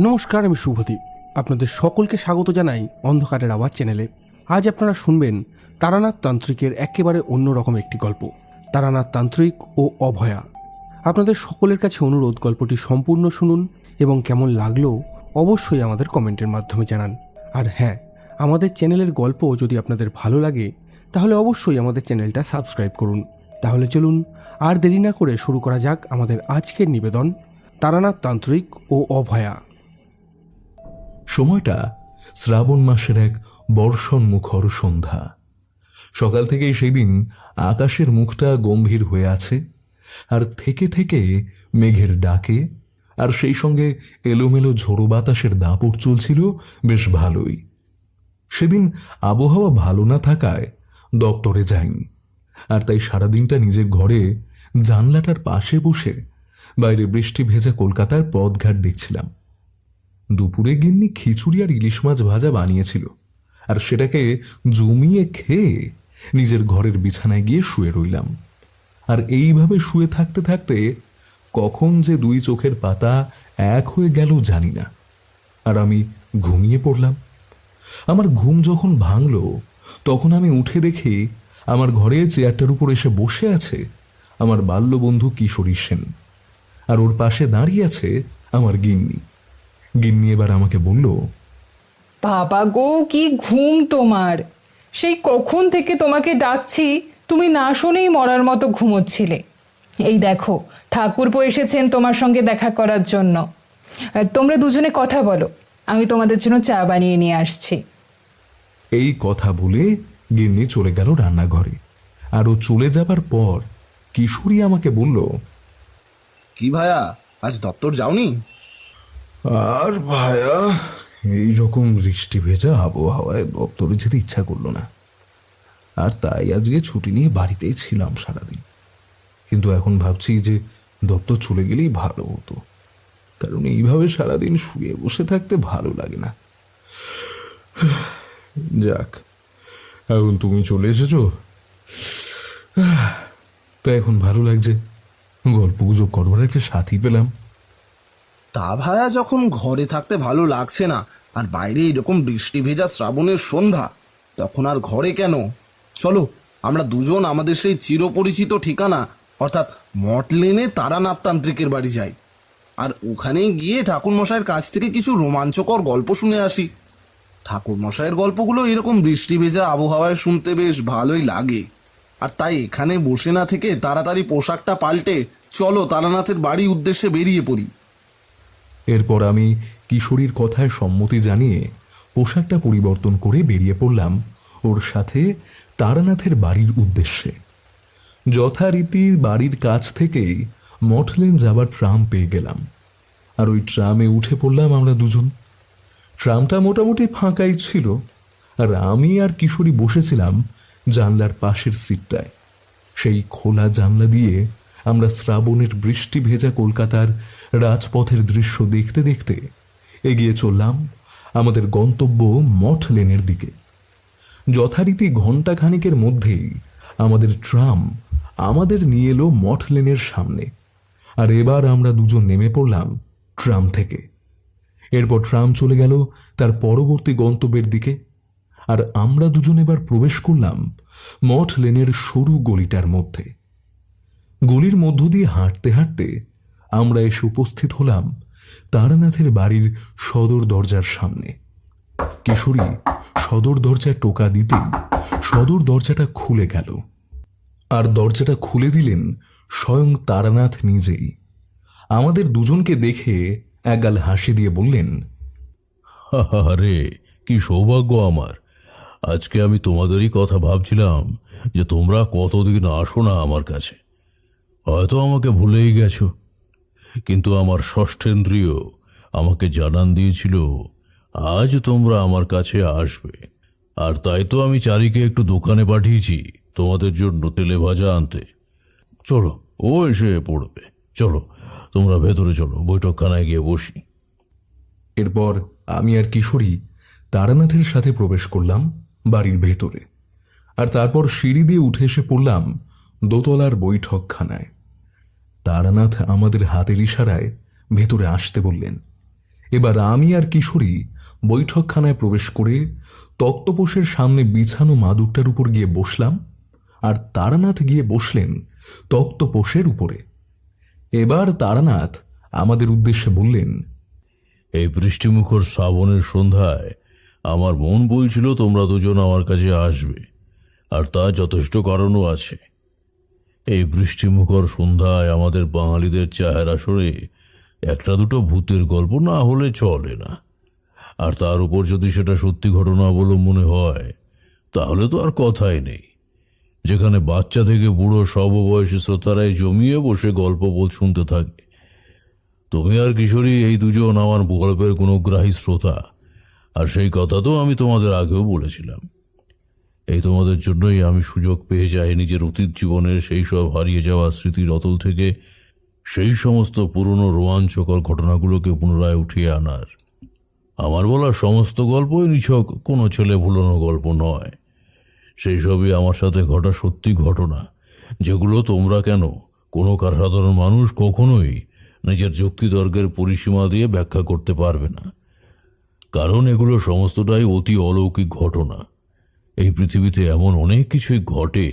নমস্কার, আমি শুভদীপ। আপনাদের সকলকে স্বাগত জানাই অন্ধকারের আওয়াজ চ্যানেলে। আজ আপনারা শুনবেন তারানাথ তান্ত্রিকের একেবারে অন্যরকম একটি গল্প, তারানাথ তান্ত্রিক ও অভয়া। আপনাদের সকলের কাছে অনুরোধ, গল্পটি সম্পূর্ণ শুনুন এবং কেমন লাগলো অবশ্যই আমাদের কমেন্টের মাধ্যমে জানান। আর হ্যাঁ, আমাদের চ্যানেলের গল্প যদি আপনাদের ভালো লাগে তাহলে অবশ্যই আমাদের চ্যানেলটা সাবস্ক্রাইব করুন। তাহলে চলুন আর দেরি না করে শুরু করা যাক আমাদের আজকের নিবেদন, তারানাথ তান্ত্রিক ও অভয়া। সময়টা শ্রাবণ মাসের এক বর্ষণ মুখর সন্ধ্যা। সকাল থেকেই সেই দিন আকাশের মুখটা গম্ভীর হয়ে আছে, আর থেকে থেকে মেঘের ডাকে আর সেই সঙ্গে এলোমেলো ঝোড়ো বাতাসের দাপট চলছিল বেশ ভালোই। সেদিন আবহাওয়া ভালো না থাকায় দপ্তরে যাইনি, আর তাই সারাদিনটা নিজের ঘরে জানলাটার পাশে বসে বাইরে বৃষ্টি ভেজা কলকাতার পথঘাট দেখছিলাম। দুপুরে গিন্নি খিচুড়ি আর ইলিশ মাছ ভাজা বানিয়েছিল, আর সেটাকে জমিয়ে খেয়ে নিজের ঘরের বিছানায় গিয়ে শুয়ে রইলাম। আর এইভাবে শুয়ে থাকতে থাকতে কখন যে দুই চোখের পাতা এক হয়ে গেল জানি না, আর আমি ঘুমিয়ে পড়লাম। আমার ঘুম যখন ভাঙল তখন আমি উঠে দেখি আমার ঘরে চেয়ারটার উপর এসে বসে আছে আমার বাল্যবন্ধু কিশোরী সেন, আর ওর পাশে দাঁড়িয়ে আছে আমার গিন্নি। গিন্নি এবার আমাকে বলল, বাবা গো, কি ঘুম তোমার! সেই কখন থেকে তোমাকে ডাকছি, তুমি না শুনেই মরার মতো ঘুমোচ্ছিলে। এই দেখো, ঠাকুরপো এসেছেন তোমার সঙ্গে দেখা করার জন্য। তোমরা দুজনে কথা বলো, আমি তোমাদের জন্য চা বানিয়ে নিয়ে আসছি। এই কথা বলে গিন্নি চলে গেল রান্নাঘরে। আর ও চলে যাবার পর কিশোরী আমাকে বলল, কি ভায়া, আজ দপ্তর যাওনি? আর ভায়া, এইরকম বৃষ্টি ভেজা আবহাওয়ায় দপ্তরে যেতে ইচ্ছা করলো না, আর তাই আজকে ছুটি নিয়ে বাড়িতেই ছিলাম সারাদিন। কিন্তু এখন ভাবছি যে দপ্তর চলে গেলেই ভালো হতো, কারণ এইভাবে সারাদিন শুয়ে বসে থাকতে ভালো লাগে না। যাক, এখন তুমি চলে এসেছো, তাই এখন ভালো লাগছে। গল্প গুজব করবার একটা সাথী পেলাম। তা ভায়া, যখন ঘরে থাকতে ভালো লাগছে না আর বাইরে এরকম বৃষ্টি ভেজা শ্রাবণের সন্ধ্যা, তখন আর ঘরে কেন? চলো আমরা দুজন আমাদের সেই চিরপরিচিত ঠিকানা অর্থাৎ মঠ লেনে তারানাথ তান্ত্রিকের বাড়ি যাই, আর ওখানে গিয়ে ঠাকুরমশাইয়ের কাছ থেকে কিছু রোমাঞ্চকর গল্প শুনে আসি। ঠাকুরমশাইয়ের গল্পগুলো এরকম বৃষ্টি ভেজা আবহাওয়ায় শুনতে বেশ ভালোই লাগে। আর তাই এখানে বসে না থেকে তাড়াতাড়ি পোশাকটা পাল্টে চলো তারানাথের বাড়ি উদ্দেশ্যে বেরিয়ে পড়ি। এরপর আমি কিশোরীর কথায় সম্মতি জানিয়ে পোশাকটা পরিবর্তন করে বেরিয়ে পড়লাম ওর সাথে তারানাথের বাড়ির উদ্দেশ্যে। যথারীতি বাড়ির কাছ থেকেই মঠলেন যাবার ট্রাম পেয়ে গেলাম, আর ওই ট্রামে উঠে পড়লাম আমরা দুজন। ট্রামটা মোটামুটি ফাঁকাই ছিল, আর আমি আর কিশোরী বসেছিলাম জানলার পাশের সিটটায়। সেই খোলা জানলা দিয়ে আমরা শ্রাবণের বৃষ্টি ভেজা কলকাতার রাজপথের দৃশ্য দেখতে দেখতে এগিয়ে চললাম আমাদের গন্তব্য মঠ লেনের দিকে। যথারীতি ঘণ্টা খানিকের মধ্যেই আমাদের ট্রাম আমাদের নিয়ে এলো মঠ লেনের সামনে, আর এবার আমরা দুজন নেমে পড়লাম ট্রাম থেকে। এরপর ট্রাম চলে গেল তার পরবর্তী গন্তব্যের দিকে, আর আমরা দুজন এবার প্রবেশ করলাম মঠ লেনের সরু গলিটার মধ্যে। গলির মধ্য দিয়ে হাঁটতে হাঁটতে আমরা এসে উপস্থিত হলাম তারানাথের বাড়ির সদর দরজার সামনে। কিশোরী সদর দরজায় টোকা দিতেই সদর দরজাটা খুলে গেল, আর দরজাটা খুলে দিলেন স্বয়ং তারানাথ নিজেই। আমাদের দুজনকে দেখে একগাল হাসি দিয়ে বললেন, আরে কি সৌভাগ্য আমার! আজকে আমি তোমাদেরই কথা ভাবছিলাম যে তোমরা কতদিন আসো না আমার কাছে। হয়তো আমাকে ভুলেই গেছো, কিন্তু আমার ষষ্ঠেন্দ্রিয় আমাকে জানান দিয়েছিল আজ তোমরা আমার কাছে আসবে। আর তাই তো আমি চারিকে একটু দোকানে পাঠিয়েছি তোমাদের জন্য তেলে ভাজা আনতে। চলো, ও এসে পড়বে। চলো তোমরা ভেতরে চলো, বৈঠকখানায় গিয়ে বসি। এরপর আমি আর কিশোরী তারানাথের সাথে প্রবেশ করলাম বাড়ির ভেতরে, আর তারপর সিঁড়ি দিয়ে উঠে এসে পড়লাম দোতলার বৈঠকখানায়। তারানাথ আমাদের হাতের ইশারায় ভেতরে আসতে বললেন। এবার আমি আর কিশোরী বৈঠকখানায় প্রবেশ করে তক্তপোষের সামনে বিছানো মাদুরটার উপর গিয়ে বসলাম, আর তারানাথ গিয়ে বসলেন তক্তপোষের উপরে। এবার তারানাথ আমাদের উদ্দেশ্যে বললেন, এই বৃষ্টিমুখর শ্রাবণের সন্ধ্যায় আমার মন বলছিল তোমরা দুজন আমার কাছে আসবে, আর তা যথেষ্ট কারণও আছে। এই বৃষ্টিমুখর সন্ধ্যায় আমাদের বাঙালিদের চায়ের আসরে একটা দুটো ভূতের গল্প না হলে চলে না, আর তার উপর যদি সেটা সত্যি ঘটনা অবলম্বনে হয় তাহলে তো আর কথাই নেই। যেখানে বাচ্চা থেকে বুড়ো সব বয়সী শ্রোতারাই জমিয়ে বসে গল্প শুনতে থাকে। তুমি আর কিশোরী এই দুজন আমার গল্পের গুণগ্রাহী শ্রোতা, আর সেই কথা তো আমি তোমাদের আগেও বলেছিলাম। এই তোমাদের জন্যই আমি সুযোগ পেয়ে যাই নিজের অতীত জীবনের সেই সব হারিয়ে যাওয়া স্মৃতির অতল থেকে সেই সমস্ত পুরনো রোমাঞ্চকর ঘটনাগুলোকে পুনরায় উঠিয়ে আনার। আমার বলা সমস্ত গল্পই নিছক কোনো ছেলে ভুলানো গল্প নয়। সেই সবই আমার সাথে ঘটা সত্যি ঘটনা, যেগুলো তোমরা কেন কোনো সাধারণ মানুষ কখনোই নিজের যুক্তিতর্কের পরিসীমা দিয়ে ব্যাখ্যা করতে পারবে না, কারণ এগুলো সমস্তটাই অতি অলৌকিক ঘটনা। এই পৃথিবীতে এমন অনেক কিছুই ঘটে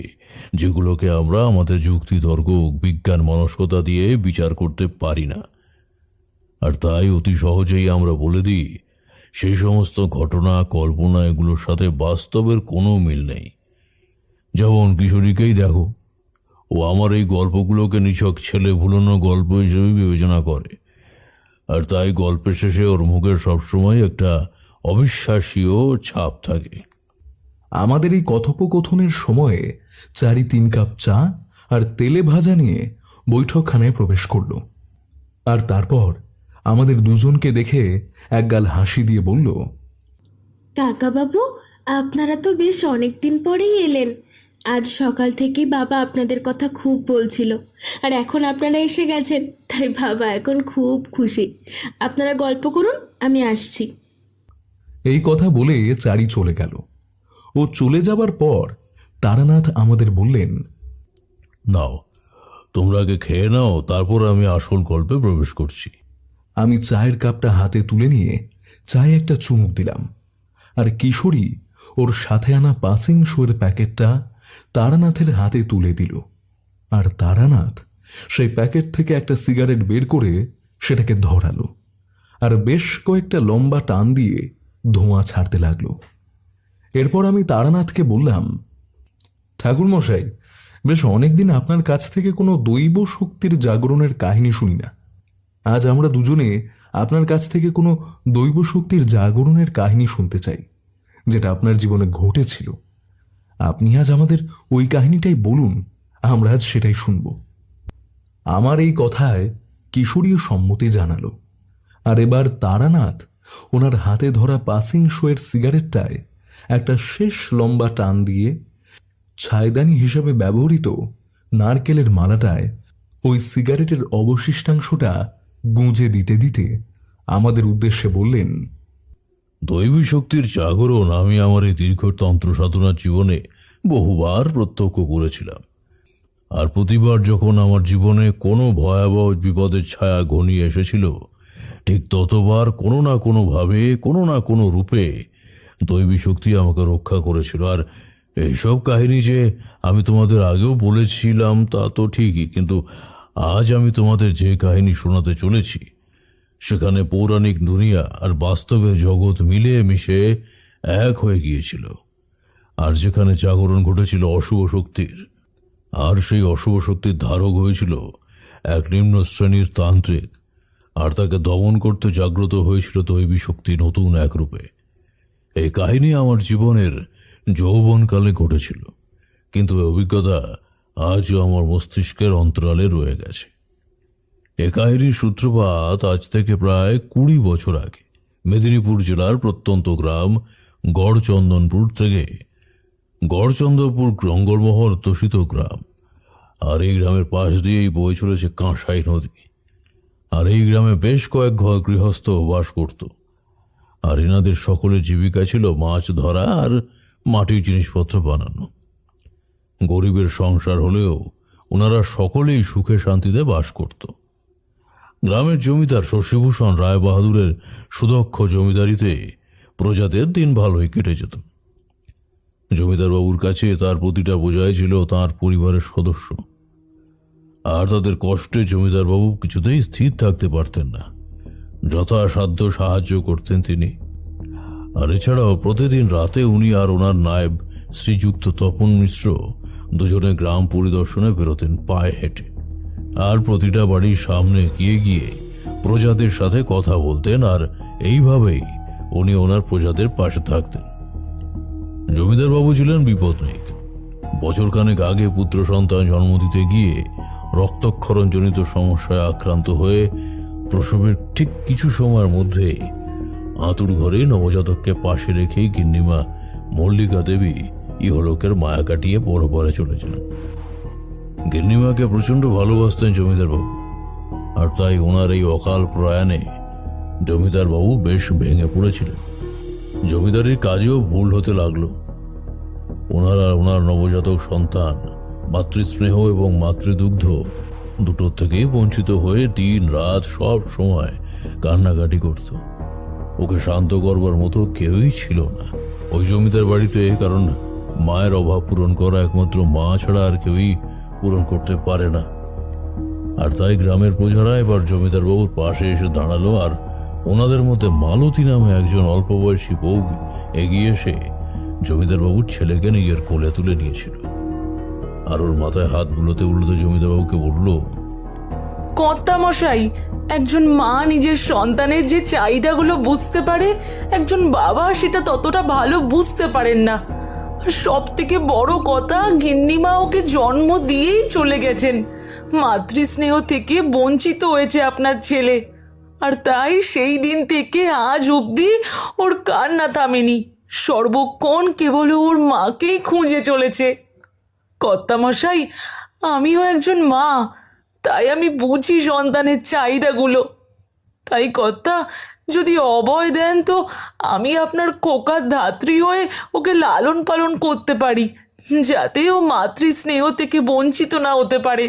যেগুলোকে আমরা আমাদের যুক্তিতর্ক বিজ্ঞান মনস্কতা দিয়ে বিচার করতে পারি না, আর তাই অতি সহজেই আমরা বলে দিই সেই সমস্ত ঘটনা কল্পনা এগুলোর সাথে বাস্তবের কোনো মিল নেই। যেমন কিশোরীকেই দেখো, ও আমার এই গল্পগুলোকে নিছক ছেলে ভুলানো গল্প হিসেবে বিবেচনা করে, আর তাই গল্পের শেষে ওর মুখের সবসময় একটা অবিশ্বাসীয় ছাপ থাকে। আমাদের এই কথোপকথনের সময়ে 4-3 কাপ চা আর তেলে ভাজা নিয়ে বৈঠকখানায় প্রবেশ করল, আর তারপর আমাদের দুজনকে দেখে একগাল হাসি দিয়ে বলল, কাকাবাবু, আপনারা তো বেশ অনেক দিন পরেই এলেন। আজ সকাল থেকেই বাবা আপনাদের কথা খুব বলছিল, আর এখন আপনারা এসে গেছেন, তাই বাবা এখন খুব খুশি। আপনারা গল্প করুন, আমি আসছি। এই কথা বলে চারি চলে গেল। ও চলে যাবার পর তারানাথ আমাদের বললেন, নাও, তোমরা আগে খেয়ে নাও, তারপর আমি আসল গল্পে প্রবেশ করছি। আমি চায়ের কাপটা হাতে তুলে নিয়ে চায়ে একটা চুমুক দিলাম, আর কিশোরী ওর সাথে আনা পাসিং শোয়ের প্যাকেটটা তারানাথের হাতে তুলে দিল, আর তারানাথ সেই প্যাকেট থেকে একটা সিগারেট বের করে সেটাকে ধরালো, আর বেশ কয়েকটা লম্বা টান দিয়ে ধোঁয়া ছাড়তে লাগলো। এরপর আমি তারানাথকে বললাম, ঠাকুরমশাই, বেশ অনেকদিন আপনার কাছ থেকে কোনো দৈব শক্তির জাগরণের কাহিনী শুনি না। আজ আমরা দুজনে আপনার কাছ থেকে কোনো দৈব শক্তির জাগরণের কাহিনী শুনতে চাই, যেটা আপনার জীবনে ঘটেছিল। আপনি আজ আমাদের ওই কাহিনীটাই বলুন, আমরা আজ সেটাই শুনব। আমার এই কথায় কিশোরীও সম্মতি জানালো, আর এবার তারানাথ ওনার হাতে ধরা পাসিং শোয়ের সিগারেটটায় একটা শেষ লম্বা টান দিয়ে ছায়দানি হিসেবে ব্যবহৃত নারকেলের মালাটায় ওই সিগারেটের অবশিষ্টাংশটা গুঁজে দিতে দিতে আমাদের উদ্দেশ্যে বললেন, দৈবী শক্তির জাগরণ আমি আমার এই দীর্ঘ তন্ত্র সাধনার জীবনে বহুবার প্রত্যক্ষ করেছিলাম, আর প্রতিবার যখন আমার জীবনে কোনো ভয়াবহ বিপদের ছায়া ঘনিয়ে এসেছিল, ঠিক ততবার কোনো না কোনোভাবে কোনো না কোনো রূপে দৈবী শক্তি আমাকে রক্ষা করেছিল। আর এইসব কাহিনী যে আমি তোমাদের আগেও বলেছিলাম তা তো ঠিকই, কিন্তু আজ আমি তোমাদের যে কাহিনী শোনাতে চলেছি সেখানে পৌরাণিক দুনিয়া আর বাস্তবের জগৎ মিলিয়ে মিশে এক হয়ে গিয়েছিল, আর যেখানে জাগরণ ঘটেছিল অশুভ শক্তির, আর সেই অশুভ শক্তির ধারক হয়েছিল এক নিম্ন শ্রেণীর তান্ত্রিক, আর তাকে দমন করতে জাগ্রত হয়েছিল দৈবী শক্তি নতুন এক রূপে। এই কাহিনী আমার জীবনের যৌবনকালে ঘটেছিল, কিন্তু এই অভিজ্ঞতা আজও আমার মস্তিষ্কের অন্তরালে রয়ে গেছে। এ কাহিনীর সূত্রপাত আজ থেকে প্রায় 20 বছর আগে মেদিনীপুর জেলার প্রত্যন্ত গ্রাম গড়চন্দনপুর থেকে। গড়চন্দ্রপুর জঙ্গলমহল দূষিত গ্রাম, আর এই গ্রামের পাশ দিয়েই বয়ে চলেছে কাঁসাই নদী। আর এই গ্রামে বেশ কয়েক ঘর গৃহস্থ বাস করত, আর এনাদের সকলের জীবিকা ছিল মাছ ধরা আর মাটির জিনিসপত্র বানানো। গরিবের সংসার হলেও ওনারা সকলেই সুখে শান্তিতে বাস করত। গ্রামের জমিদার শশীভূষণ রায় বাহাদুরের সুদক্ষ জমিদারিতে প্রজাদের দিন ভালোই কেটে যেত। জমিদার বাবুর কাছে তার প্রতিটা বোঝাই ছিল তার পরিবারের সদস্য, আর তাদের কষ্টে জমিদার বাবু কিছুতেই স্থির থাকতে পারতেন না। যথাসাধ্য সাহায্য করতেন তিনি। আর এছাড়াও প্রতিদিন রাতে উনি আর ওনার নায়েব শ্রীযুক্ত তপন মিশ্র দুজনে গ্রাম পরিদর্শনে বেরোতেন পায়ে হেঁটে, আর প্রতিটা বাড়ির সামনে গিয়ে গিয়ে প্রজাদের সাথে কথা বলতেন, আর এইভাবেই উনি ওনার প্রজাদের পাশে থাকতেন। জমিদার বাবু ছিলেন বিপদনিক। বছরখানেক আগে পুত্র সন্তান জন্ম দিতে গিয়ে রক্তক্ষরণজনিত সমস্যায় আক্রান্ত হয়ে প্রসবের ঠিক কিছু সময়ের মধ্যে আঁতুড় ঘরে নবজাতককে পাশে রেখেই গিন্নিমা মল্লিকা দেবী ইহলোকের মায়া কাটিয়ে পরপারে চলে যান। গিন্নিমাকে প্রচণ্ড ভালোবাসতেন জমিদার বাবু, আর তাই ওনার এই অকাল প্রয়াণে জমিদার বাবু বেশ ভেঙে পড়েছিলেন। জমিদারির কাজেও ভুল হতে লাগলো। ওনার আর ওনার নবজাতক সন্তান মাতৃস্নেহ এবং মাতৃদুগ্ধ দুটোর থেকেই বঞ্চিত হয়ে দিন রাত সব সময় কান্নাকাটি করত। ওকে শান্ত করবার মতো কেউই ছিল না ওই জমিদার বাড়িতে, কারণ মায়ের অভাব পূরণ করা একমাত্র মা ছাড়া আর কেউই পূরণ করতে পারে না। আর তাই গ্রামের প্রজারা এবার জমিদার বাবুর পাশে এসে দাঁড়ালো, আর ওনাদের মধ্যে মালতী নামে একজন অল্প বয়সী বউ এগিয়ে এসে জমিদার বাবুর ছেলেকে নিজের কোলে তুলে নিয়েছিল। আর ওর মাথায় হাত বুলোতে বুলোতে জমিদার বাবুকে বলল, কর্তামশাই, একজন মা নিজের সন্তানের যে চাহিদাগুলো বুঝতে পারে, একজন বাবা সেটা ততটা ভালো বুঝতে পারেন না। আর সব থেকে বড় কথা, গিন্নিমা ওকে জন্ম দিয়েই চলে গেছেন। মাতৃস্নেহ থেকে বঞ্চিত হয়েছে আপনার ছেলে, আর তাই সেই দিন থেকে আজ অবধি ওর কান্না থামেনি। সর্বক্ষণ কেবল ওর মাকেই খুঁজে চলেছে। কর্তামশাই, আমিও একজন মা, তাই আমি বুঝি সন্তানের চাহিদাগুলো। তাই কর্তা, যদি অভয় দেন তো আমি আপনার খোকার ধাত্রী হয়ে ওকে লালন পালন করতে পারি, যাতে ও মাতৃস্নেহ থেকে বঞ্চিত না হতে পারে।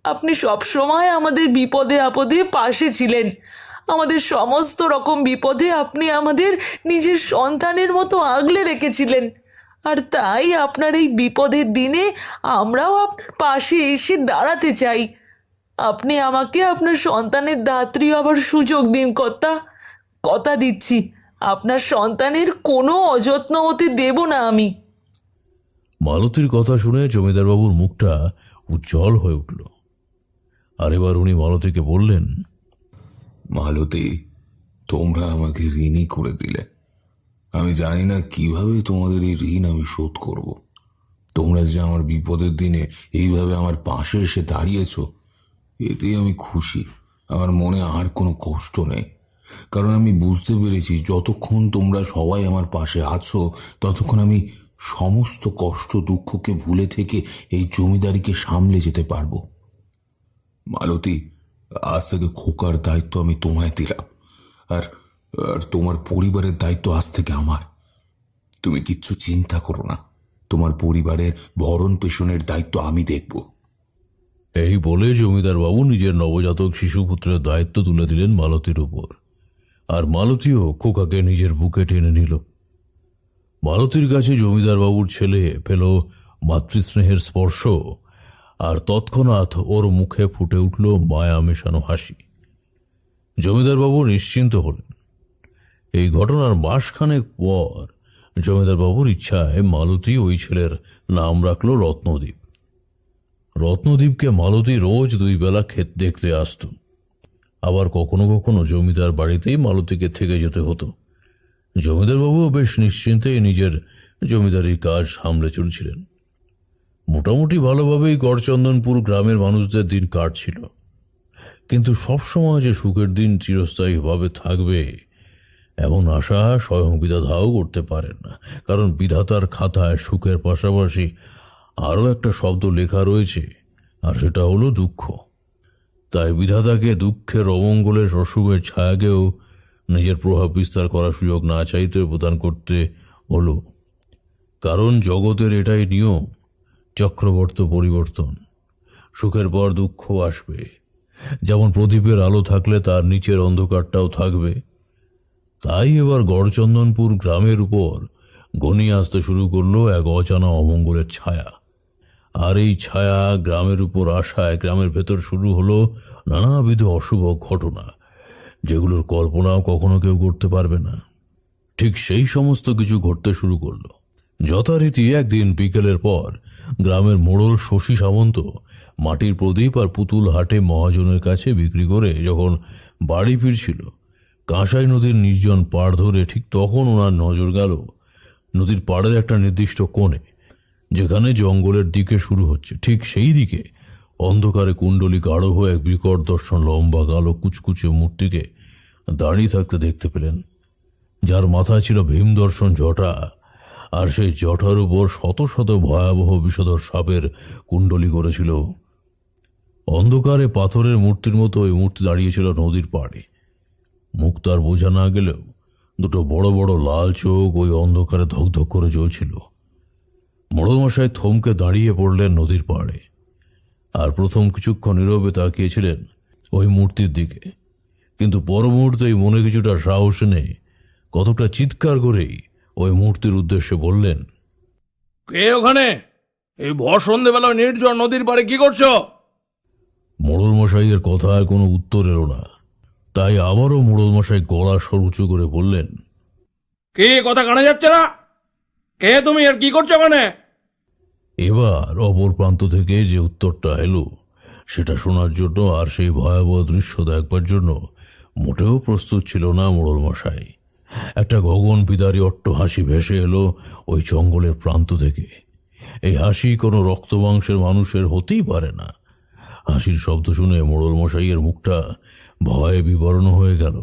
আপনি সবসময় আমাদের বিপদে আপদে পাশে ছিলেন। আমাদের সমস্ত রকম বিপদে আপনি আমাদের নিজের সন্তানের মতো আগলে রেখেছিলেন। আর তাই আপনার এই বিপদের দিনে আমরাও আপনার পাশে এসে দাঁড়াতে চাই। আপনি আমাকে আপনার সন্তানের ধাত্রী হবার সুযোগ দিন কর্তা। কথা দিচ্ছি, আপনার সন্তানের কোনো অযত্ন হতে দেব না আমি। মালতীর কথা শুনে জমিদার বাবুর মুখটা উজ্জ্বল হয়ে উঠল। আর এবার উনি মালতীকে বললেন, মালতী, তোমরা আমাকে ঋণী করে দিলে। আমি জানি না কিভাবে তোমাদের এই ঋণ আমি শোধ করব। তোমরা যে আমার বিপদের দিনে এইভাবে আমার পাশে এসে দাঁড়িয়েছ, এতেই আমি খুশি। আমার মনে আর কোনো কষ্ট নেই, কারণ আমি বুঝতে পেরেছি যতক্ষণ তোমরা সবাই আমার পাশে আছো ততক্ষণ আমি সমস্ত কষ্ট দুঃখকে ভুলে থেকে এই জমিদারিকে সামলে যেতে পারবো। মালতী, আজ থেকে খোকার দায়িত্ব আমি তোমায় দিলাম, আর তোমার পরিবারের দায়িত্ব আজ থেকে আমার। তুমি কিচ্ছু চিন্তা করো না, তোমার পরিবারের ভরণ পোষণের দায়িত্ব আমি দেখব। এই বলে জমিদার বাবু নিজের নবজাতক শিশুপুত্রের দায়িত্ব তুলে দিলেন মালতীর উপর, আর মালতীও খোকাকে নিজের বুকে টেনে নিল। মালতীর কাছে জমিদার বাবুর ছেলে পেল মাতৃস্নেহের স্পর্শ, আর তৎক্ষণাৎ ওর মুখে ফুটে উঠল মায়া মেশানো হাসি। জমিদার বাবু নিশ্চিন্ত হলেন। এই ঘটনার মাসখানেক পর জমিদার বাবুর ইচ্ছায় মালতী ওই ছেলের নাম রাখল রত্নদ্বীপ। রত্নদ্বীপকে মালতী রোজ 2 বেলা ক্ষেত দেখতে আসত। আবার কখনো কখনো জমিদার বাড়িতেই মালতীকে থেকে যেতে হতো। জমিদার বাবুও বেশ নিশ্চিন্তে নিজের জমিদারির কাজ সামলে চলছিলেন। মোটামুটি ভালোভাবেই গড়চন্দনপুর গ্রামের মানুষদের দিন কাটছিল, কিন্তু সবসময় যে সুখের দিন চিরস্থায়ীভাবে থাকবে এমন আশা স্বয়ং বিধাতাও করতে পারেন না, কারণ বিধাতার খাতায় সুখের পাশাপাশি আরও একটা শব্দ লেখা রয়েছে, আর সেটা হলো দুঃখ। তাই বিধাতাকে দুঃখের অমঙ্গলের অশুভের ছায়াকেও নিজের প্রভাব বিস্তার করার সুযোগ না চাইতে প্রদান করতে হলো, কারণ জগতের এটাই নিয়ম, চক্রবর্ত পরিবর্তন। সুখের পর দুঃখ আসবে, যেমন প্রদীপের আলো থাকলে তার নিচের অন্ধকারটাও থাকবে। তাই এবার গড়চন্দনপুর গ্রামের উপর ঘনিয়ে আসতে শুরু করলো এক অজানা অমঙ্গলের ছায়া। আর এই ছায়া গ্রামের উপর আসায় গ্রামের ভেতর শুরু হলো নানাবিধ অশুভ ঘটনা, যেগুলোর কল্পনাও কখনো কেউ করতে পারবে না। ঠিক সেই সমস্ত কিছু ঘটতে শুরু করলো। যথারীতি একদিন বিকেলের পর গ্রামের মোড়ল শশী সামন্ত মাটির প্রদীপ আর পুতুল হাটে মহাজনের কাছে বিক্রি করে যখন বাড়ি ফিরছিল কাঁসাই নদীর নির্জন পাড় ধরে, ঠিক তখন ওনার নজর গেল নদীর পাড়ের একটা নির্দিষ্ট কোণে, যেখানে জঙ্গলের দিকে শুরু হচ্ছে। ঠিক সেই দিকে অন্ধকারে কুণ্ডলী গাঢ় হয়ে এক বিকট দর্শন লম্বা কালো কুচকুচে মূর্তিকে দাঁড়িয়ে থাকতে দেখতে পেলেন, যার মাথায় ছিল ভীম দর্শন জটা, আর সেই জটার উপর শত শত ভয়াবহ বিষধর সাপের কুণ্ডলী করেছিল। অন্ধকারে পাথরের মূর্তির মতো ওই মূর্তি দাঁড়িয়েছিল নদীর পাড়ে। মুখ তার বোঝা না গেলেও দুটো বড় বড় লাল চোখ ওই অন্ধকারে ধকধক করে জ্বলছিল। মোড়লমশাই থমকে দাঁড়িয়ে পড়লেন নদীর পাড়ে, আর প্রথম কিছুক্ষণ নীরবে তাকিয়েছিলেন ওই মূর্তির দিকে, কিন্তু পর মুহূর্তেই মনে কিছুটা সাহস এনে কতটা চিৎকার করেই ওই মূর্তির উদ্দেশ্যে বললেন, কে ওখানে? এই ভর সন্ধেবেলা নির্জন নদীর পাড়ে কি করছো? মোড়লমশাইয়ের কথায় কোনো উত্তর এলো না। তাই আবারও মোড়লমশাই গলা স্বর উঁচু করে বললেন, কে কথা কানে যাচ্ছে না? কে তুমি, আর কি করছো ওখানে? এবার অপর প্রান্ত থেকে যে উত্তরটা এলো সেটা শোনার জন্য আর সেই ভয়াবহ দৃশ্য দেখবার জন্য মোটেও প্রস্তুত ছিল না মোড়লমশাই। একটা গগন বিদারী অট্ট হাসি ভেসে এলো ওই জঙ্গলের প্রান্ত থেকে। এই হাসি কোনো রক্তমাংসের মানুষের হতেই পারে না। হাসির শব্দ শুনে মোড়লমশাইয়ের মুখটা ভয়ে বিবর্ণ হয়ে গেল।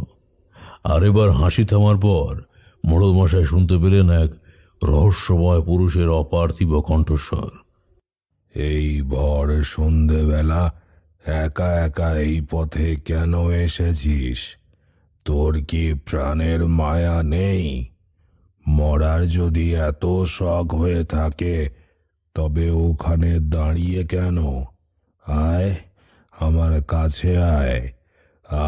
আর এবার হাসি থামার পর মোড়লমশাই শুনতে পেলেন এক রহস্যময় পুরুষের অপার্থিব কণ্ঠস্বর। এই ভর সন্ধেবেলা একা একা এই পথে কেন এসেছিস? তোর কি প্রাণের মায়া নেই? মরার যদি এত শখ হয়ে থাকে তবে ওখানে দাঁড়িয়ে কেন? আয়, আমার কাছে আয়।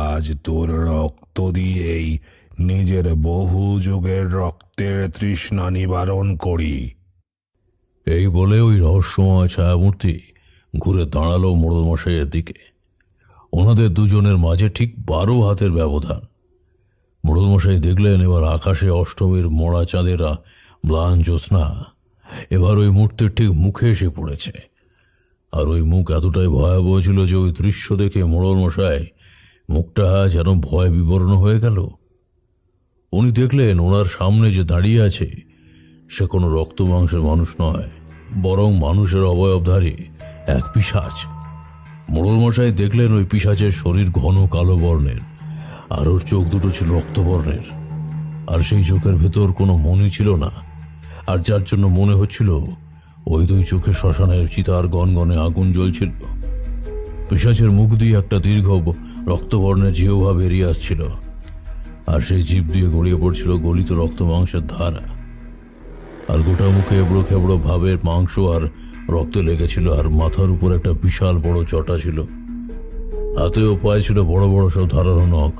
আজ তোর রক্ত দিয়েই নিজের বহু যুগের রক্তের তৃষ্ণা নিবারণ করি। এই বলে ওই রহস্যময় ছায়ামূর্তি ঘুরে দাঁড়ালো মোড়লমশাইয়ের দিকে। ওনাদের দুজনের মাঝে ঠিক 12 হাতের ব্যবধান। মোড়লমশাই দেখলেন এবার আকাশে অষ্টমীর মরা চাঁদেরা ম্লান জ্যোৎস্না এবার ওই মূর্তির ঠিক মুখে এসে পড়েছে। আর ওই মুখ এতটাই ভয়াবহ ছিল যে ওই দৃশ্য দেখে মোড়লমশাই মুখটা যেন ভয় বিবর্ণ হয়ে গেল। উনি দেখলেন ওনার সামনে যে দাঁড়িয়ে আছে সে কোনো রক্ত মাংসের মানুষ নয়, বরং মানুষের অবয়বধারী এক পিশাচ। মোড়লমশাই দেখলেন ওই পিশাচের শরীর ঘন কালো বর্ণের, আর ওর চোখ দুটো ছিল রক্তবর্ণের, আর সেই চোখের ভেতর কোনো মনি ছিল না, আর যার জন্য মনে হচ্ছিল ওই দুই চোখে শ্মশানের চিতার গনগনে আগুন জ্বলছিল। পিশাচের মুখ দিয়ে একটা দীর্ঘ রক্তবর্ণের জিহ্বা বেরিয়ে আসছিল, আর সেই জিভ দিয়ে গড়িয়ে পড়ছিল গলিত রক্ত মাংসের ধারা। আর গোটা মুখে এবড়ো খেবড়ো ভাবের মাংস আর রক্তে লেগেছিল, আর মাথার উপর একটা বিশাল বড় জটা ছিল। হাতেও পায়ে ছিল বড় বড় সব ধারালো নখ।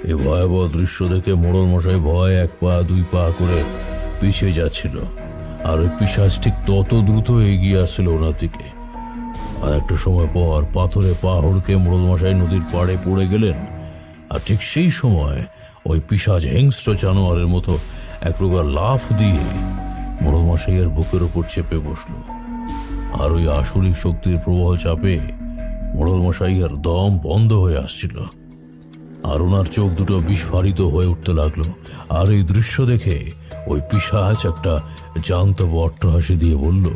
এই ভয়াবহ দৃশ্য দেখে মোড়লমশাই ভয়ে 1 পা 2 পা করে পিছিয়ে যাচ্ছিল, আর ওই পিশাচ ঠিক তত দ্রুত এগিয়ে আসছিল ওনার দিকে। আর একটা সময় পর পাথরে পা হড়কে মোড়লমশাই নদীর পাড়ে পড়ে গেলেন। আর ঠিক সেই সময় ওই পিশাচ হিংস্র জানোয়ারের মতো এক প্রকার লাফ দিয়ে মোড়লমশাইয়ের বুকের ওপর চেপে বসল। আর ওই আসরিক শক্তির প্রবাহ চাপে মোড়লমশাইয়ের দম বন্ধ হয়ে আসছিল, আর ওনার চোখ দুটো বিস্ফারিত হয়ে উঠতে লাগলো। আর এই দৃশ্য দেখে ওই পিশাচ একটা জান্তব অট্টহাসি দিয়ে বলল,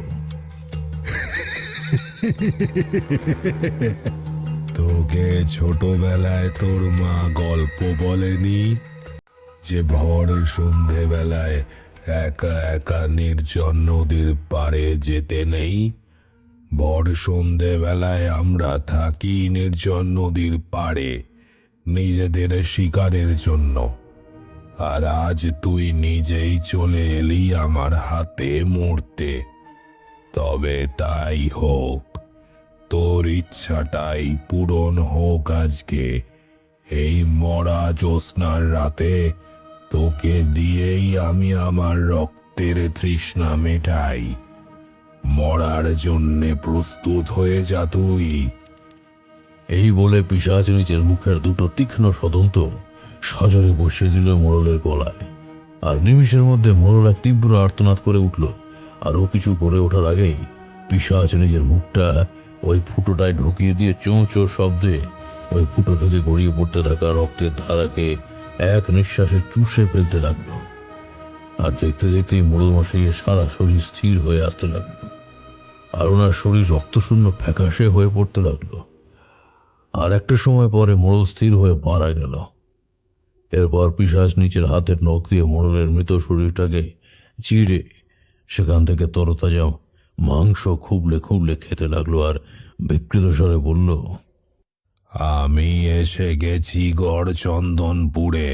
তোকে ছোটবেলায় তোর মা গল্প বলেনি যে ভর সন্ধেবেলায় একা একা নির্জন নদীর পাড়ে যেতে নেই? ভর সন্ধেবেলায় আমরা থাকি নির্জন নদীর পাড়ে নিজেদের শিকারের জন্য, আর আজ তুই নিজেই চলে এলি আমার হাতে মরতে। তবে তাই হোক, তোর ইচ্ছাটাই পূরণ হোক আজকে। এই মরা জ্যোৎস্নার রাতে তোকে দিয়েই আমি আমার রক্তের তৃষ্ণা মেটাই। মরার জন্যে প্রস্তুত হয়ে যা তুই। এই বলে পিশাচ নিজের মুখের দুটো তীক্ষ্ণ সদন্ত সজোরে বসিয়ে দিল মোড়লের গলায়। আর নিমিষের মধ্যে মোড়ল এক তীব্র আর্তনাদ করে উঠল। আরও কিছু করে ওঠার আগেই পিশাচ নিজের মুখটা ওই ফুটোটায় ঢুকিয়ে দিয়ে চোঁ চোঁ শব্দে ওই ফুটো থেকে গড়িয়ে পড়তে থাকা রক্তের ধারাকে এক নিঃশ্বাসে চুষে ফেলতে লাগলো। আর দেখতে দেখতেই মোড়ল মশাইয়ের সারা শরীর স্থির হয়ে আসতে লাগলো, আর ওনার শরীর রক্তশূন্য ফ্যাকাশে হয়ে পড়তে লাগলো। আর একটা সময় পরে মোড়ল স্থির হয়ে মারা গেল। এরপর পিশাচ নিচের হাতের নখ দিয়ে মোড়লের মৃত শরীরটাকে চিড়ে সেখান থেকে তরতাজা মাংস খুবলে খুবলে খেতে লাগলো, আর বিকৃত স্বরে বলল, আমি এসে গেছি গড়চন্দনপুরে।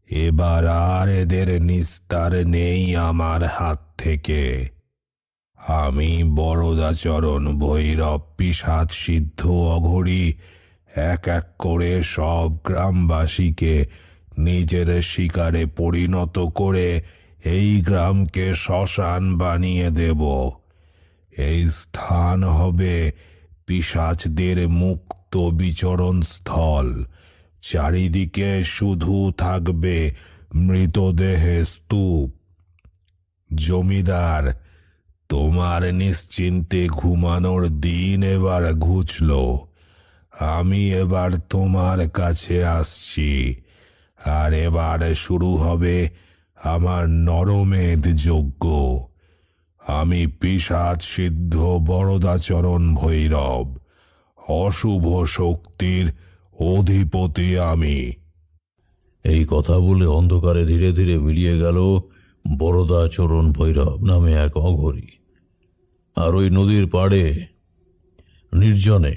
এবার আর এদের নিস্তার নেই আমার হাত থেকে। আমি বরদাচরণ ভৈরব পিশাচ সিদ্ধ অঘরী এক এক করে সব গ্রামবাসীকে নিজের শিকারে পরিণত করে এই গ্রামকে শ্মশান বানিয়ে দেব। এই স্থান হবে পিশাচদের মুক্ত বিচরণ স্থল। চারিদিকে শুধু থাকবে মৃতদেহের স্তূপ। জমিদার, তোমার নিশ্চিন্তে ঘুমানোর দিন এবার ঘুচল। আমি এবার তোমার কাছে আসছি, আর এবার শুরু হবে আমার নরমেধ যজ্ঞ। আমি পিশাচ সিদ্ধ বরদাচরণ ভৈরব, অশুভ শক্তির অধিপতি আমি। এই কথা বলে অন্ধকারে ধীরে ধীরে মিলিয়ে গেল বরদাচরণ ভৈরব নামে এক অঘরী। আর ওই নদীর পাড়ে নির্জনে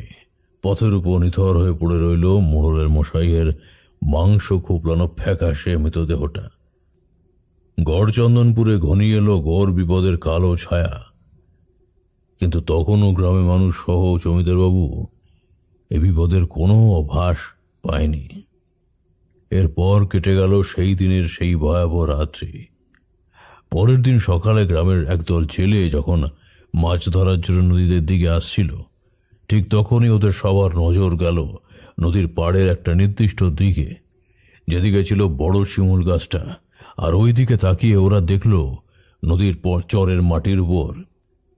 পথের উপর নিথর হয়ে পড়ে রইল মোড়লের মশাইয়ের মাংস খুবলানো ফ্যাকাশে মৃতদেহটা। গড়চন্দনপুরে ঘনিয়ে এলো ঘোর বিপদের কালো ছায়া। কিন্তু তখনও গ্রামে মানুষ সহ জমিদারবাবু এ বিপদের কোনো আভাস পায়নি। এরপর কেটে গেল সেই দিনের সেই ভয়াবহ রাত্রি। পরের দিন সকালে গ্রামের একদল ছেলে যখন মাছ ধরার জন্য নদীদের দিকে আসছিল, ঠিক তখনই ওদের সবার নজর গেল নদীর পাড়ের একটা নির্দিষ্ট দিকে, যেদিকে ছিল বড় শিমুল গাছটা। আর ওই দিকে তাকিয়ে ওরা দেখল নদীর চরের মাটির উপর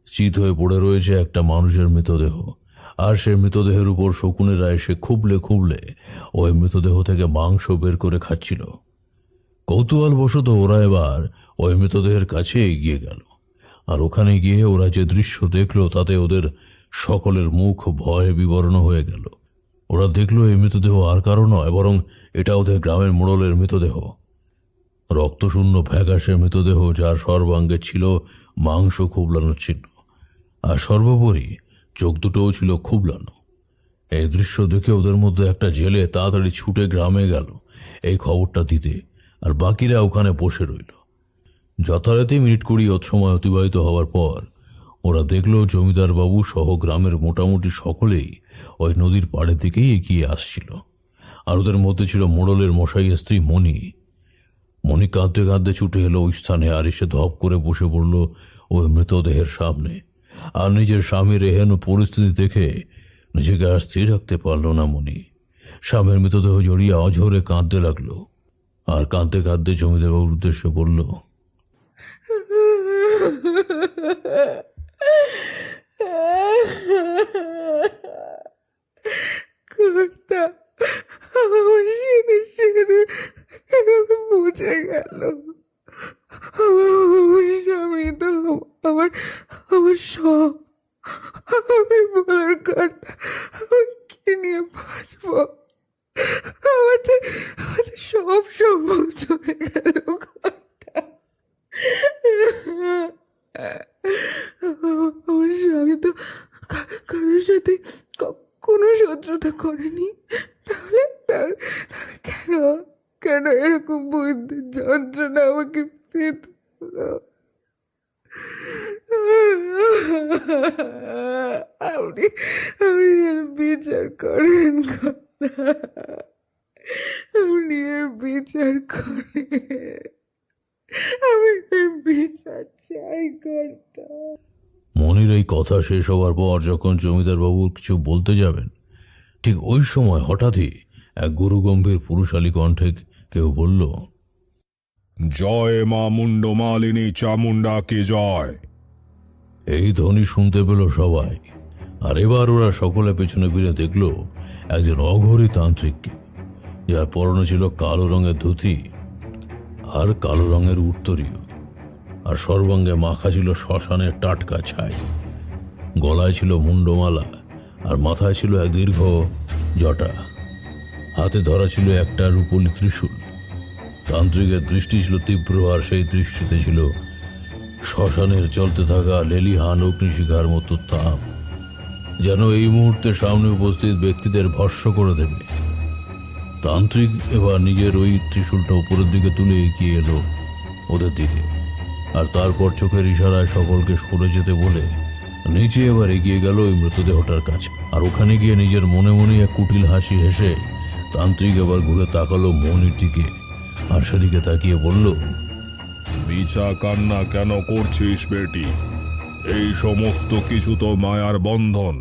চিত হয়ে পড়ে রয়েছে একটা মানুষের মৃতদেহ। আর সে মৃতদেহের উপর শকুনেরা এসে খুবলে খুবলে ওই মৃতদেহ থেকে মাংস বের করে খাচ্ছিল। কৌতূহলবশত ওরা এবার ওই মৃতদেহের কাছে এগিয়ে গেল। আর ওখানে গিয়ে ওরা যে দৃশ্য দেখল তাতে ওদের সকলের মুখ ভয়ে বিবর্ণ হয়ে গেল। ওরা দেখল এই মৃতদেহ আর কারো নয়, বরং এটা ওদের গ্রামের মোড়লের মৃতদেহ। রক্তশূন্য ফ্যাকাশে মৃতদেহ, যার সর্বাঙ্গে ছিল মাংস খুবলানোর চিহ্ন, আর সর্বোপরি চোখ দুটোও ছিল খুবলানো। এই দৃশ্য দেখে ওদের মধ্যে একটা জেলে তাড়াতাড়ি ছুটে গ্রামে গেল এই খবরটা দিতে, আর বাকিরা ওখানে বসে রইল। যথারীতি মিনিট 20 সময় অতিবাহিত হওয়ার পর ওরা দেখল জমিদার বাবু সহ গ্রামের মোটামুটি সকলেই ওই নদীর পাড়ের দিকেই এগিয়ে আসছিল। আর ওদের মধ্যে ছিল মোড়লের মশাইয়ের স্ত্রী মণি। মণি কাঁদতে কাঁদতে ছুটে এলো ওই স্থানে, আর এসে ধপ করে বসে পড়ল ওই মৃতদেহের সামনে। আর নিজের স্বামীর এহেন পরিস্থিতি দেখে নিজেকে আর স্থির রাখতে পারল না মণি। স্বামীর মৃতদেহ জড়িয়ে অঝরে কাঁদতে লাগলো, আর কাঁদতে কাঁদতে জমিদার বাবুর উদ্দেশ্যে বলল, কর্তা, আমার সিঁদুর সিঁদুর এভাবে মুছে গেল। আমার স্বামী তো আমার আমার সব। আমি বলার কর্তা, আমি কি নিয়ে বাঁচবো? আমার যে সব সম্ভব চলে গেল কর্তা। আমার স্বামী তো কারোর সাথে কোনো শত্রুতা করেনি। তাহলে তাহলে তাহলে কেন কেন এরকম বুদ্ধি যন্ত্রণা আমাকে পেতে হলো? আপনি আপনি এর বিচার করেন আপনি এর বিচার করেন আমি এর বিচার চাই কর্তা। মনির এই কথা শেষ হওয়ার পর যখন জমিদার বাবু কিছু বলতে যাবেন, ঠিক ওই সময় হঠাৎই এক গুরুগম্ভীর পুরুষালী কণ্ঠে কেউ বলল, জয় মা মুন্ডমালিনী চামুন্ডা কি জয়। এই ধ্বনি শুনতে পেল সবাই। আর এবার ওরা সকলে পেছনে ফিরে দেখল একজন অঘোরী তান্ত্রিককে, যার পরনে ছিল কালো রঙের ধুতি আর কালো রঙের উত্তরীয়, আর সর্বাঙ্গে মাখা ছিল শ্মশানের টাটকা ছাই। গলায় ছিল মুন্ডমালা আর মাথায় ছিল এক দীর্ঘ জটা। হাতে ধরা ছিল একটা রূপোলি ত্রিশূল। তান্ত্রিকের দৃষ্টি ছিল তীব্র, আর সেই দৃষ্টিতে ছিল শ্মশানের চলতে থাকা লেলিহান অগ্নিশিখার মতো তাপ, যেন এই মুহূর্তে সামনে উপস্থিত ব্যক্তিদের ভস্ম করে দেবে। তান্ত্রিক এবার নিজের ওই ত্রিশূলটা উপরের দিকে তুলে এগিয়ে এলো ওদের দিকে, আর তারপর চোখের ইশারায় সকলকে সরে যেতে বলে নিচে এবার এগিয়ে গেল ওই মৃতদেহটার কাছে। আর ওখানে গিয়ে নিজের মনে মনে এক কুটিল হাসি হেসে তান্ত্রিক এবার ঘুরে তাকালো মনির দিকে, আর সেদিকে তাকিয়ে বলল, মিছা কান্না কেন করছিস বেটি? এই সমস্ত কিছু তো মায়ার বন্ধন।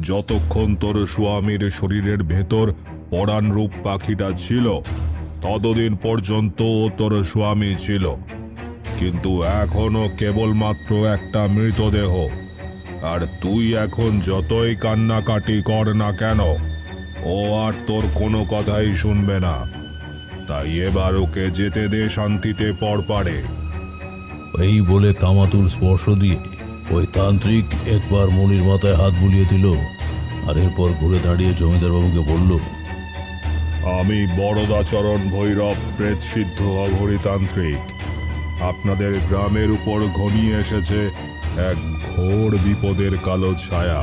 যতক্ষণ তোর স্বামীর শরীরের ভেতর পরাণ রূপ পাখিটা ছিল, ততদিন পর্যন্ত ও তোর স্বামী ছিল, কিন্তু এখনো কেবলমাত্র একটা মৃতদেহ। আর তুই এখন যতই কান্নাকাটি কর না কেন, ও আর তোর কোনো কথাই শুনবে না। তাই এবার ওকে যেতে দে শান্তিতে পরপারে। এই বলে কামাতুর স্পর্শ দিয়ে ওই তান্ত্রিক একবার মনির মাথায় হাত বুলিয়ে দিল, আর এরপর ঘুরে দাঁড়িয়ে জমিদার বাবুকে বলল, আমি বরদাচরণ ভৈরব প্রেতসিদ্ধ অঘোরী তান্ত্রিক। আপনাদের গ্রামের উপর ঘনিয়ে এসেছে এক ঘোর বিপদের কালো ছায়া।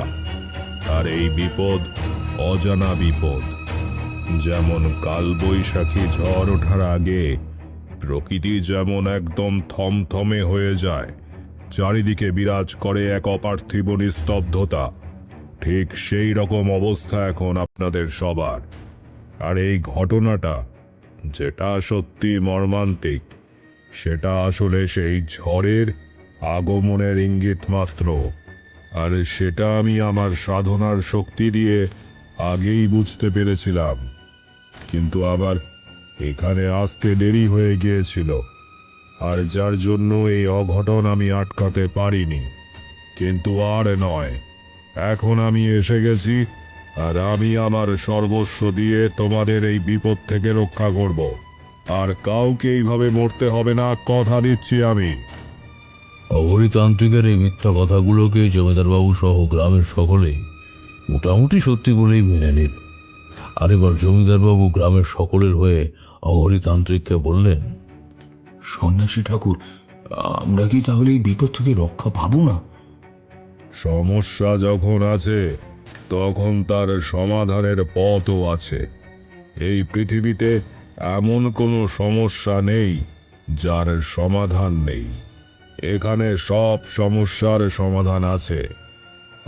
আর এই বিপদ অজানা বিপদ। যেমন কালবৈশাখী ঝড় ওঠার আগে প্রকৃতি যেমন একদম থমথমে হয়ে যায়, চারিদিকে বিরাজ করে এক অপার্থিব নিস্তব্ধতা, ঠিক সেই রকম অবস্থা এখন আপনাদের সবার। আর এই ঘটনাটা যেটা সত্যি মর্মান্তিক, সেটা আসলে সেই ঝড়ের আগমনের ইঙ্গিত মাত্র। আর সেটা আমি আমার সাধনার শক্তি দিয়ে আগেই বুঝতে পেরেছিলাম, কিন্তু আবার এখানে আসতে দেরি হয়ে গিয়েছিল, আর যার জন্য এই অঘটন আমি আটকাতে পারিনি। কিন্তু আর নয়, এখন আমি এসে গেছি, আর আমি আমার সর্বস্ব দিয়ে তোমাদের এই বিপদ থেকে রক্ষা করব। আর কাউকে এইভাবে মরতে হবে না, কথা দিচ্ছি আমি। অঘোরী তান্ত্রিকের এই মিথ্যা কথাগুলোকে জমিদারবাবু সহ গ্রামের সকলেই মোটামুটি সত্যি বলেই মেনে নিল। আর এবার জমিদারবাবু গ্রামের সকলের হয়ে অঘোরী তান্ত্রিককে বললেন, সন্ন্যাসী ঠাকুর, আমরা কি তাহলে এই বিপদ থেকে রক্ষা পাবো না? সমস্যা যখন আছে, তখন তার সমাধানের পথও আছে। এই পৃথিবীতে এমন কোনো সমস্যা নেই যার সমাধান নেই। এখানে সব সমস্যার সমাধান আছে,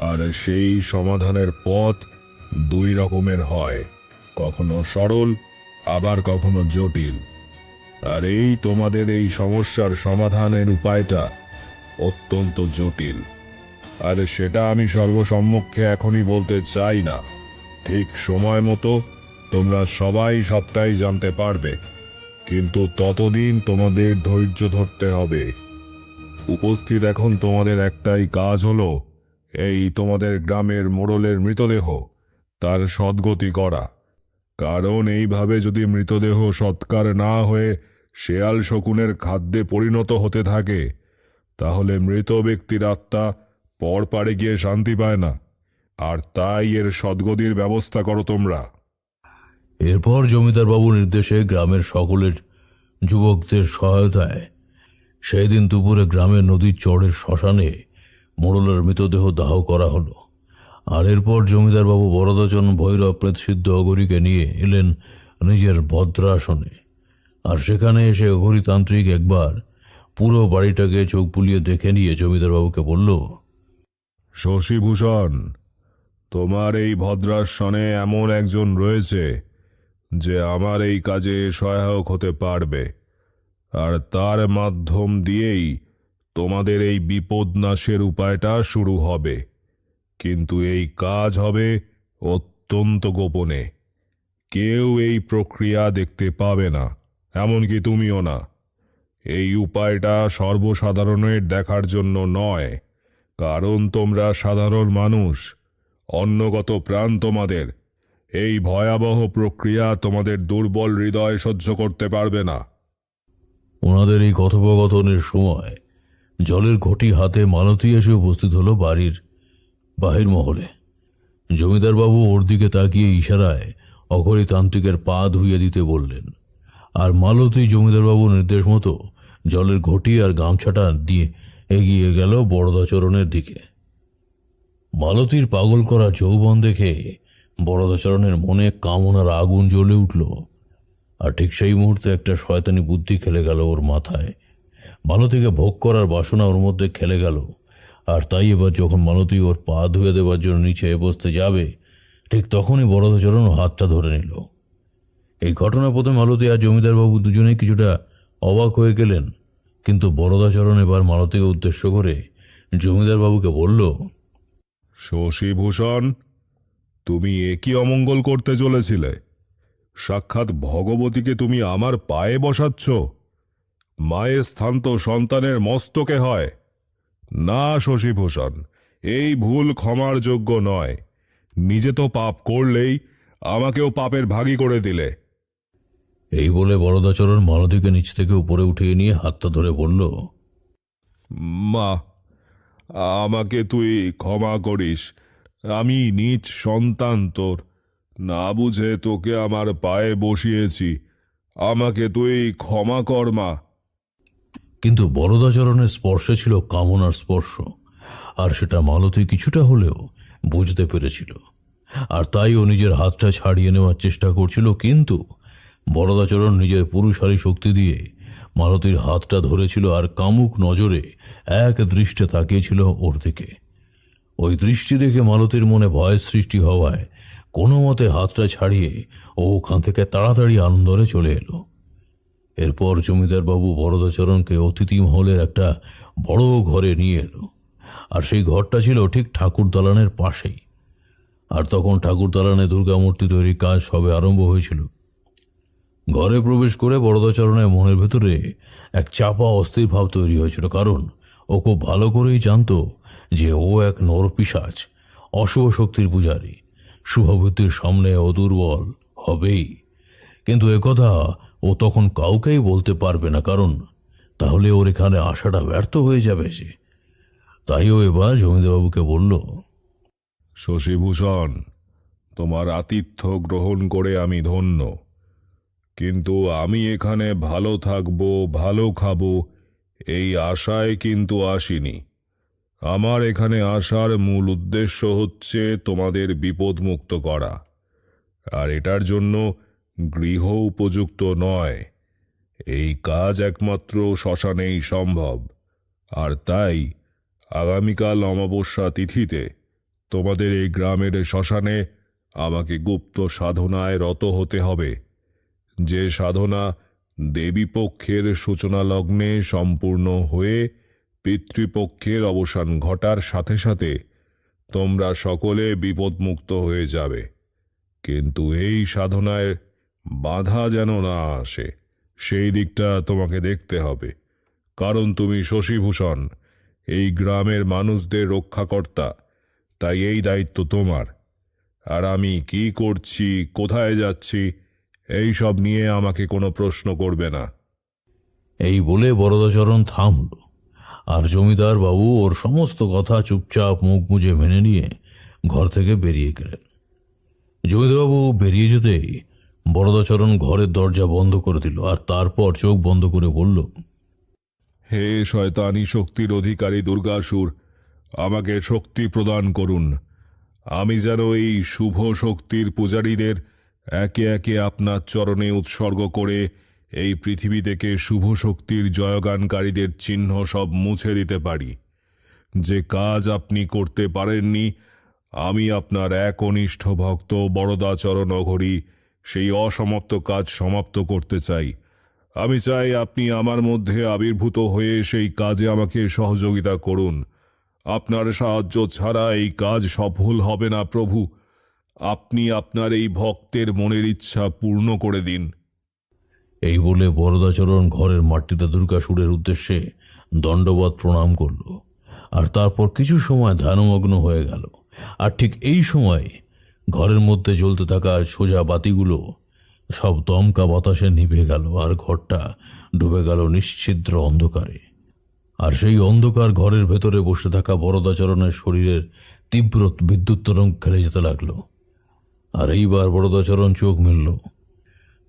আর সেই সমাধানের পথ দুই রকমের হয়, কখনো সরল, আবার কখনো জটিল। আর এই তোমাদের এই সমস্যার সমাধানের উপায়টা অত্যন্ত জটিল, আর সেটা আমি সর্বসম্মুখে এখনই বলতে চাই না। ঠিক সময় মতো তোমরা সবাই সবটাই জানতে পারবে, কিন্তু ততদিন তোমাদের ধৈর্য ধরতে হবে। উপস্থিত এখন তোমাদের একটাই কাজ হলো এই তোমাদের গ্রামের মোড়লের মৃতদেহ তার সদ্গতি করা। কারণ এইভাবে যদি মৃতদেহ সৎকার না হয়ে শেয়াল শকুনের খাদ্যে পরিণত হতে থাকে, তাহলে মৃত ব্যক্তির আত্মা পরপারে গিয়ে শান্তি পায় না। আর তাই এর সদ্গতির ব্যবস্থা করো তোমরা। এরপর জমিদারবাবুর নির্দেশে গ্রামের সকলের যুবকদের সহায়তায় সেই দিন দুপুরে গ্রামের নদীর চরের শ্মশানে মোড়লের মৃতদেহ দাহ করা হলো। আর এরপর জমিদারবাবু বরদাচরণ ভৈরব প্রেতসিদ্ধ অঘোরীকে নিয়ে এলেন নিজের ভদ্রাসনে। আর সেখানে এসে অঘোরী তান্ত্রিক একবার পুরো বাড়িটাকে চোখ বুলিয়ে দেখে নিয়ে জমিদার বাবুকে বলল, শশীভূষণ, তোমার এই ভদ্রাসনে এমন একজন রয়েছে যে আমার এই কাজে সহায়ক হতে পারবে, আর তার মাধ্যম দিয়েই তোমাদের এই বিপদ নাশের উপায়টা শুরু হবে। কিন্তু এই কাজ হবে অত্যন্ত গোপনে, কেউ এই প্রক্রিয়া দেখতে পাবে না, এমনকি তুমিও না। এই উপায়টা সর্বসাধারণের দেখার জন্য নয়, কারণ তোমরা সাধারণ মানুষ, অন্যগত প্রাণ তোমাদের। এই ভয়াবহ প্রক্রিয়া তোমাদের দুর্বল হৃদয় সহ্য করতে পারবে না। ওনাদের এই কথোপকথনের সময় জলের ঘটি হাতে মালতী এসে উপস্থিত হলো বাড়ির বাহির মহলে। জমিদার বাবু ওর দিকে তাকিয়ে ইশারায় অঘরী তান্ত্রিকের পা ধুইয়ে দিতে বললেন, আর মালতী জমিদার বাবুর নির্দেশ মতো জলের ঘটি আর গামছাটা দিয়ে এগিয়ে গেল বরদাচরণের দিকে। মালতীর পাগল করা যৌবন দেখে বরদাচরণের মনে কামনার আগুন জ্বলে উঠল, আর ঠিক সেই মুহূর্তে একটা শয়তানি বুদ্ধি খেলে গেল ওর মাথায়। মালতীকে ভোগ করার বাসনা ওর মধ্যে খেলে গেল, আর তাই এবার যখন মালতী ওর পা ধুয়ে দেবার জন্য নিচে বসতে যাবে, ঠিক তখনই বরদাচরণ হাতটা ধরে নিল। এই ঘটনা প্রথমে মালতী আর জমিদারবাবু দুজনেই কিছুটা অবাক হয়ে গেলেন, কিন্তু বরদাচরণ এবার মালতীকে উদ্দেশ্য করে জমিদারবাবুকে বলল, শশীভূষণ, তুমি একই অমঙ্গল করতে চলেছিলে? সাক্ষাৎ ভগবতীকে তুমি আমার পায়ে বসাচ্ছ? মায়ের স্থান তো সন্তানের মস্তকে হয়। না শশীভূষণ, এই ভুল ক্ষমার যোগ্য নয়। নিজে তো পাপ করলেই আমাকেও পাপের ভাগী করে দিলে। এই বলে বরদাচরণ মালতীকে নিচ থেকে উপরে উঠিয়ে নিয়ে হাতটা ধরে বলল, মা, আমাকে তুই ক্ষমা করিস। আমি নিজ সন্তান তোর, না বুঝে তোকে আমার পায়ে বসিয়েছি। আমাকে তুই ক্ষমা কর মা। কিন্তু বরদাচরণের স্পর্শে ছিল কামনার স্পর্শ, আর সেটা মালতী কিছুটা হলেও বুঝতে পেরেছিল, আর তাই ও নিজের হাতটা ছাড়িয়ে নেওয়ার চেষ্টা করছিল। কিন্তু বরদাচরণ নিজের পুরুষালী শক্তি দিয়ে মালতীর হাতটা ধরেছিল, আর কামুক নজরে এক দৃষ্টে তাকিয়েছিল ওর দিকে। ওই দৃষ্টি দেখে মালতীর মনে ভয়ের সৃষ্টি হওয়ায় কোনো মতে হাতটা ছাড়িয়ে ও ওখান থেকে তাড়াতাড়ি আনন্দরে চলে এলো। এরপর জমিদারবাবু বরদাচরণকে অতিথি মহলের একটা বড় ঘরে নিয়ে এলো, আর সেই ঘরটা ছিল ঠিক ঠাকুর দালানের পাশেই। আর তখন ঠাকুর দালানে দুর্গামূর্তি তৈরির কাজ সবে আরম্ভ হয়েছিল। ঘরে প্রবেশ করে বরদাচরণের মনের ভেতরে এক চাপা অস্থির ভাব তৈরি হয়েছিল, কারণ ও খুব ভালো করেই জানত যে ও এক নরপিশাচ, অশুভ শক্তির পূজারী। শুভবুদ্ধির সামনে ও দুর্বল হবেই, কিন্তু একথা ও তখন কাউকেই বলতে পারবে না, কারণ তাহলে ওর এখানে আসাটা ব্যর্থ হয়ে যাবে সে। তাই ও এবার জমিদারবাবুকে বলল, শশীভূষণ, তোমার আতিথ্য গ্রহণ করে আমি ধন্য, কিন্তু আমি এখানে ভালো থাকবো, ভালো খাবো এই আশায় কিন্তু আসিনি। আমার এখানে আসার মূল উদ্দেশ্য হচ্ছে তোমাদের বিপদমুক্ত করা, আর এটার জন্য গৃহ উপযুক্ত নয়। এই কাজ একমাত্র শ্মশানেই সম্ভব, আর তাই আগামীকাল অমাবস্যা তিথিতে তোমাদের এই গ্রামের শ্মশানে আমাকে গুপ্ত সাধনায় রত হতে হবে, যে সাধনা দেবীপক্ষের সূচনা লগ্নে সম্পূর্ণ হয়ে পিতৃপক্ষের অবসান ঘটার সাথে সাথে তোমরা সকলে বিপদমুক্ত হয়ে যাবে। কিন্তু এই সাধনায় বাধা যেন না আসে, সেই দিকটা তোমাকে দেখতে হবে, কারণ তুমি শশীভূষণ, এই গ্রামের মানুষদের রক্ষাকর্তা, তাই এই দায়িত্ব তোমার। আর আমি কি করছি, কোথায় যাচ্ছি, এই সব নিয়ে আমাকে কোনো প্রশ্ন করবে না। এই বলে বরদাচরণ থামল, আর জমিদার বাবু ওর সমস্ত কথা চুপচাপ মুখ মুজে মেনে নিয়ে ঘর থেকে বেরিয়ে গেলেন। জমিদারবাবু বেরিয়ে যেতেই বরদাচরণ ঘরের দরজা বন্ধ করে দিল, আর তারপর চোখ বন্ধ করে বলল, হে শয়তানি শক্তির অধিকারী দুর্গাসুর, আমাকে শক্তি প্রদান করুন। আমি যেন এই শুভ শক্তির পূজারীদের একে একে আপনার চরণে উৎসর্গ করে এই পৃথিবী থেকে শুভ শক্তির জয়গানকারীদের চিহ্ন সব মুছে দিতে পারি। যে কাজ আপনি করতে পারেননি, আমি আপনার একনিষ্ঠ ভক্ত বরদাচরণ অঘরী সেই অসমাপ্ত কাজ সমাপ্ত করতে চাই। আমি চাই আপনি আমার মধ্যে আবির্ভূত হয়ে সেই কাজে আমাকে সহযোগিতা করুন। আপনার সাহায্য ছাড়া এই কাজ সফল হবে না প্রভু। আপনি আপনার এই ভক্তের মনের ইচ্ছা পূর্ণ করে দিন। এই বলে বরদাচরণ ঘরের মাটিতে দুর্গাসুরের উদ্দেশ্যে দণ্ডবত প্রণাম করল, আর তারপর কিছু সময় ধ্যানমগ্ন হয়ে গেল। আর ঠিক এই সময় ঘরের মধ্যে জ্বলতে থাকা সোজা বাতিগুলো সব দমকা বাতাসে নিভে গেল, আর ঘরটা ডুবে গেল নিশ্ছিদ্র অন্ধকারে। আর সেই অন্ধকার ঘরের ভেতরে বসে থাকা বরদাচরণের শরীরের তীব্র বিদ্যুৎ তরঙ্গ খেলে যেতে লাগলো। আর এইবার বরদাচরণ চোখ মেলল,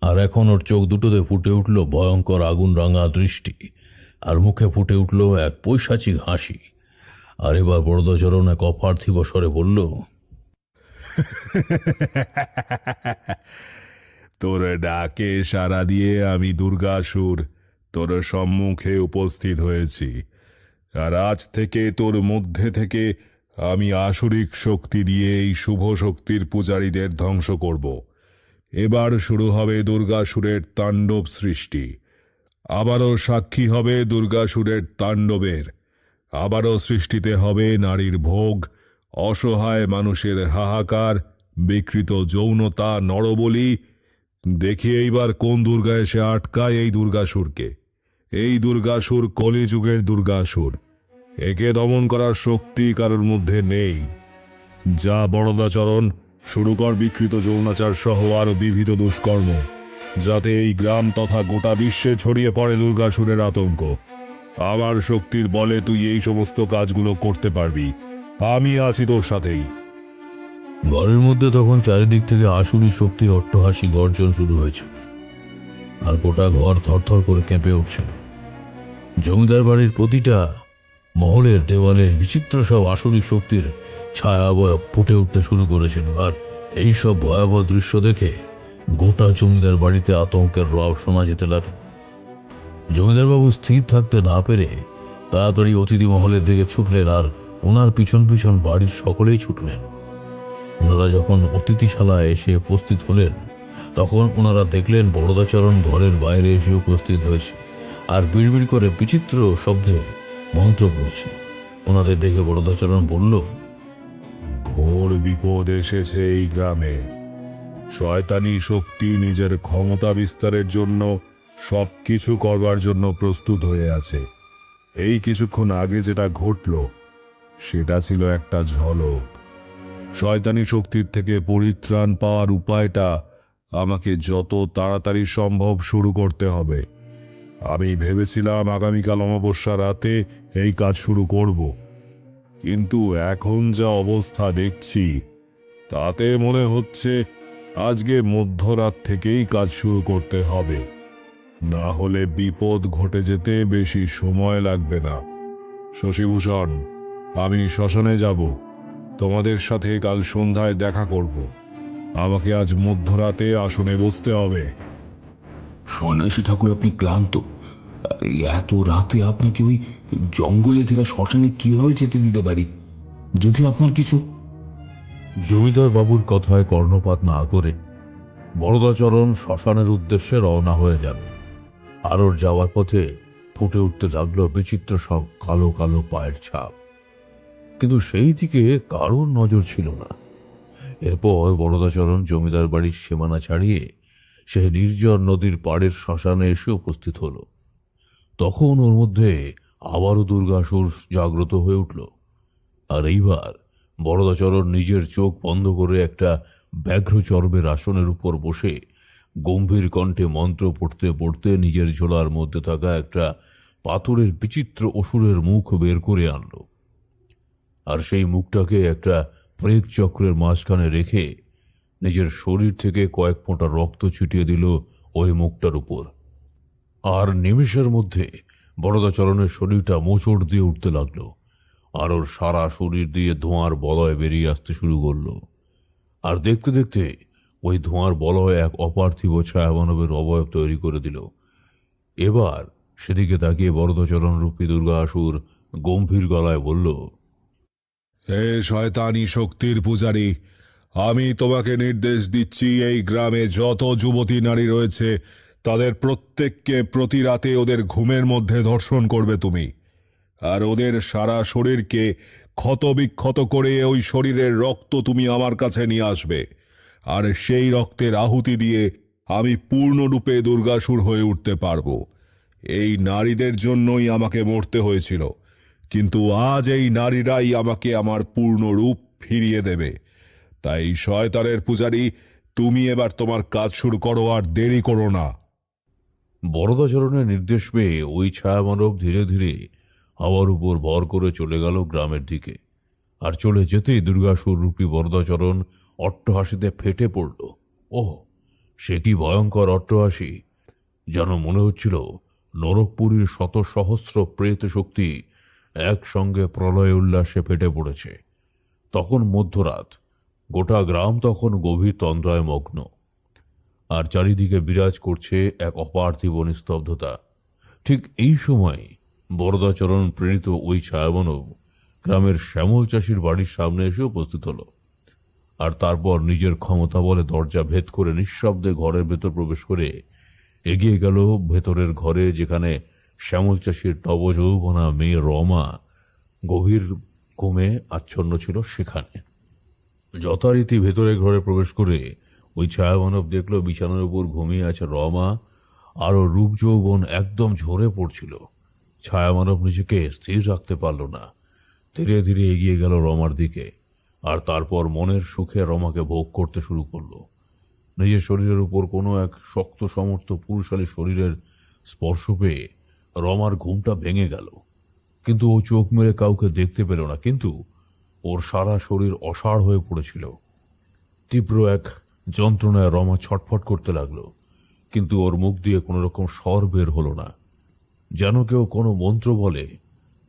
আর এখন ওর চোখ দুটোতে ফুটে উঠল ভয়ঙ্কর আগুন রাঙা দৃষ্টি, আর মুখে ফুটে উঠল এক পৈশাচিক হাসি। আর এবার বরদাচরণ এক অপার্থিব স্বরে বলল, তোর ডাকে সাড়া দিয়ে আমি দুর্গাসুর তোর সম্মুখে উপস্থিত হয়েছি। আর আজ থেকে তোর মধ্যে থেকে আমি আসরিক শক্তি দিয়ে এই শুভ শক্তির পূজারীদের ধ্বংস করব। এবার শুরু হবে দুর্গাসুরের তাণ্ডব সৃষ্টি। আবারও সাক্ষী হবে দুর্গাসুরের তাণ্ডবের। আবারও সৃষ্টিতে হবে নারীর ভোগ, অসহায় মানুষের হাহাকার, বিকৃত যৌনতা, নরবলি। দেখি এইবার কোন দুর্গা এসে আটকায় এই দুর্গাসুরকে। এই দুর্গাসুর কলিযুগের দুর্গাসুর। একে দমন করার শক্তি কারোর মধ্যে নেই। যা বরদাচরণ, শুরু কর বিকৃত যৌনাচার সহ আরো বিবিধ দুষ্কর্ম, যাতে এই গ্রাম তথা গোটা বিশ্বে ছড়িয়ে পড়ে দুর্গাসুরের আতঙ্ক। আমার শক্তির বলে তুই এই সমস্ত কাজগুলো করতে পারবি। আমি আছি তোর সাথেই। ঘরের মধ্যে তখন চারিদিক থেকে আসুরি শক্তির অট্টহাসি গর্জন শুরু হয়েছে, আর গোটা ঘর থরথর করে কেঁপে উঠছিল। জমিদার বাড়ির প্রতিটা মহলের দেওয়ালে বিচিত্র সব আসুরি শক্তির ছায়াবয় ফুটে উঠতে শুরু করেছিল। আর এই সব ভয়াবহ দৃশ্য দেখে গোটা জমিদার বাড়িতে আতঙ্কের রব শোনা যেতে লাগে। জমিদারবাবু স্থির থাকতে না পেরে তাড়াতাড়ি অতিথি মহলের দিকে ছুটলেন, আর ওনার পিছন পিছন বাড়ির সকলেই ছুটলেন। ওনারা যখন অতিথিশালায় এসে উপস্থিত হলেন, তখন ওনারা দেখলেন বরদাচরণ ঘরের বাইরে এসে উপস্থিত হয়েছে, আর বিড়বিড় করে বিচিত্র শব্দে মন্ত্র পড়ছে। ওনাদের দেখে বরদাচরণ বলল, ঘোর বিপদ এসেছে এই গ্রামে। শয়তানি শক্তি নিজের ক্ষমতা বিস্তারের জন্য সবকিছু করবার জন্য প্রস্তুত হয়ে আছে। এই কিছুক্ষণ আগে যেটা ঘটল সেটা ছিল একটা ঝলক। শয়তানি শক্তির থেকে পরিত্রাণ পাওয়ার উপায়টা আমাকে যত তাড়াতাড়ি সম্ভব শুরু করতে হবে। আমি ভেবেছিলাম আগামীকাল অমাবস্যা রাতে এই কাজ শুরু করব, কিন্তু এখন যা অবস্থা দেখছি তাতে মনে হচ্ছে আজকে মধ্যরাত থেকেই কাজ শুরু করতে হবে। না হলে বিপদ ঘটে যেতে বেশি সময় লাগবে না। শশীভূষণ, আমি শ্মশানে যাব। তোমাদের সাথে কাল সন্ধ্যায় দেখা করব। আমাকে আজ মধ্যরাতে আসনে বসতে হবে। সন্ন্যাসী ঠাকুর, আপনি ক্লান্ত। এই এত রাতে আপনাকে ওই জঙ্গলে ঘেরা শ্মশানে কিভাবে যেতে দিতে পারি? যদি আপনার কিছু... জমিদার বাবুর কথায় কর্ণপাত না করে বরদাচরণ শ্মশানের উদ্দেশ্যে রওনা হয়ে যান। আর ওর যাওয়ার পথে ফুটে উঠতে লাগলো বিচিত্র সব কালো কালো পায়ের ছাপ, কিন্তু সেই দিকে কারোর নজর ছিল না। এরপর বরদাচরণ জমিদার বাড়ির সীমানা ছাড়িয়ে সে নির্জন নদীর পাড়ের শ্মশানে এসে উপস্থিত হলো। তখন ওর মধ্যে আবারও দুর্গাসুর জাগ্রত হয়ে উঠল। আর এইবার বরদাচরণ নিজের চোখ বন্ধ করে একটা ব্যাঘ্র চর্মের আসনের উপর বসে গম্ভীর কণ্ঠে মন্ত্র পড়তে পড়তে নিজের ঝোলার মধ্যে থাকা একটা পাথরের বিচিত্র অসুরের মুখ বের করে আনল। আর সেই মুখটাকে একটা প্রেত চক্রের মাঝখানে রেখে নিজের শরীর থেকে কয়েক ফোঁটা রক্ত ছিটিয়ে দিল ওই মুখটার উপর। আর নিমেষের মধ্যে বরদাচরণের শরীরটা মোচড় দিয়ে উঠতে লাগলো, আর ওর সারা শরীর দিয়ে ধোঁয়ার বলয় বেরিয়ে আসতে শুরু করলো। আর দেখতে দেখতে ওই ধোঁয়ার বলয় এক অপার্থিব ছায়ামানবের অবয়ব তৈরি করে দিল। এবার সেদিকে তাকিয়ে বরদচরণ রূপী দুর্গাসুর গম্ভীর গলায় বলল, হে শয়তানি শক্তির পূজারী, আমি তোমাকে নির্দেশ দিচ্ছি, এই গ্রামে যত যুবতী নারী রয়েছে তাদের প্রত্যেককে প্রতি রাতে ওদের ঘুমের মধ্যে ধর্ষণ করবে তুমি, আর ওদের সারা শরীরকে ক্ষতবিক্ষত করে ওই শরীরের রক্ত তুমি আমার কাছে নিয়ে আসবে, আর সেই রক্তের আহুতি দিয়ে আমি পূর্ণরূপে দুর্গাসুর হয়ে উঠতে পারবো। এই নারীদের জন্যই আমাকে মরতে হয়েছিল, কিন্তু আজ এই নারীরাই আমাকে আমার পূর্ণ রূপ ফিরিয়ে দেবে। তাই শয়তানের পূজারী, তুমি এবার তোমার কাজ শুরু করো, আর দেরি করো না। বরদাচরণের নির্দেশ পেয়ে ওই ছায়ামানব ধীরে ধীরে হাওয়ার উপর ভর করে চলে গেল গ্রামের দিকে। আর চলে যেতেই দুর্গাসুর রূপী বরদাচরণ অট্টহাসিতে ফেটে পড়ল। ওহ, সে কি ভয়ঙ্কর অট্টহাসি! যেন মনে হচ্ছিল নরকপুরীর শত সহস্র প্রেত শক্তি একসঙ্গে প্রলয় উল্লাসে ফেটে পড়েছে। তখন মধ্যরাত, গোটা গ্রাম তখন গভীর তন্দ্রায় মগ্ন, আর চারিদিকে বিরাজ করছে এক অপার্থিব নিস্তব্ধতা। ঠিক এই সময় বরদাচরণ প্রেরিত ওই ছায়ামানব গ্রামের শ্যামল চাষির বাড়ির সামনে এসে উপস্থিত হল। আর তারপর নিজের ক্ষমতা বলে দরজা ভেদ করে নিঃশব্দে ঘরের ভেতর প্রবেশ করে এগিয়ে গেল ভেতরের ঘরে, যেখানে শ্যামল চাষির নবযৌবনা মেয়ে রমা গভীর ঘুমে আচ্ছন্ন ছিল। সেখানে যথারীতি ভেতরের ঘরে প্রবেশ করে ওই ছায়ামানব দেখল বিছানার উপর ঘুমিয়ে আছে রমা, আরও রূপ যৌবন একদম ঝরে পড়ছিল। ছায়ামানব নিজেকে স্থির রাখতে পারল না, ধীরে ধীরে এগিয়ে গেল রমার দিকে, আর তারপর মনের সুখে রমাকে ভোগ করতে শুরু করলো। নিজের শরীরের উপর কোনো এক শক্ত সমর্থ পুরুষালী শরীরের স্পর্শ পেয়ে রমার ঘুমটা ভেঙে গেল। কিন্তু ও চোখ মেরে কাউকে দেখতে পেল না, কিন্তু ওর সারা শরীর অসাড় হয়ে পড়েছিল। তীব্র এক যন্ত্রণায় রমা ছটফট করতে লাগলো, কিন্তু ওর মুখ দিয়ে কোনো রকম স্বর বের হলো না। যেন কেউ কোনো মন্ত্র বলে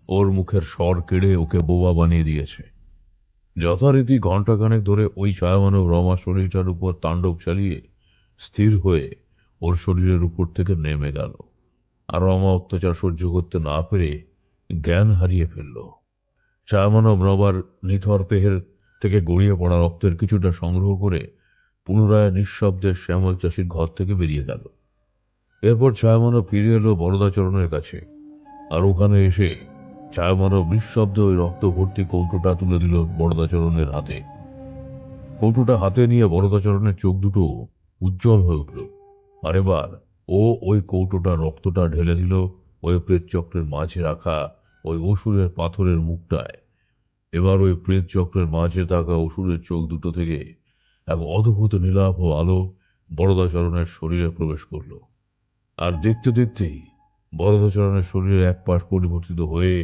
ওর মুখের স্বর কেড়ে ওকে বোবা বানিয়ে দিয়েছে। যথারীতি ঘণ্টাখানেক ধরে ওই ছায়ামানব রমা শরীরটার উপর তাণ্ডব চালিয়ে স্থির হয়ে ওর শরীরের উপর থেকে নেমে গেল, আর রমা অত্যাচার সহ্য করতে না পেরে জ্ঞান হারিয়ে ফেলল। ছায়ামানব রমার নিথর দেহের থেকে গড়িয়ে পড়া রক্তের কিছুটা সংগ্রহ করে পুনরায় নিঃশব্দে শ্যামল চাষির ঘর থেকে বেরিয়ে গেল। এরপর ছায়ামানব ফিরে এলো বরদাচরণের কাছে, আর ওখানে এসে ছায়ামানব নিঃশব্দে ওই রক্ত ভর্তি কৌটোটা তুলে দিল বরদাচরণের হাতে। কৌটোটা হাতে নিয়ে বরদাচরণের চোখ দুটো উজ্জ্বল হয়ে উঠল, আর এবার ও ওই কৌটোটা রক্তটা ঢেলে দিল ওই প্রেত চক্রের মাঝে রাখা ওই অসুরের পাথরের মুখটায়। এবার ওই প্রেত চক্রের মাঝে থাকা অসুরের চোখ দুটো থেকে এক অদ্ভুত নীলাভ আলো বরদাচরণের শরীরে প্রবেশ করল, আর দেখতে দেখতেই বরদাচরণের শরীরের এক পাশ পরিবর্তিত হয়ে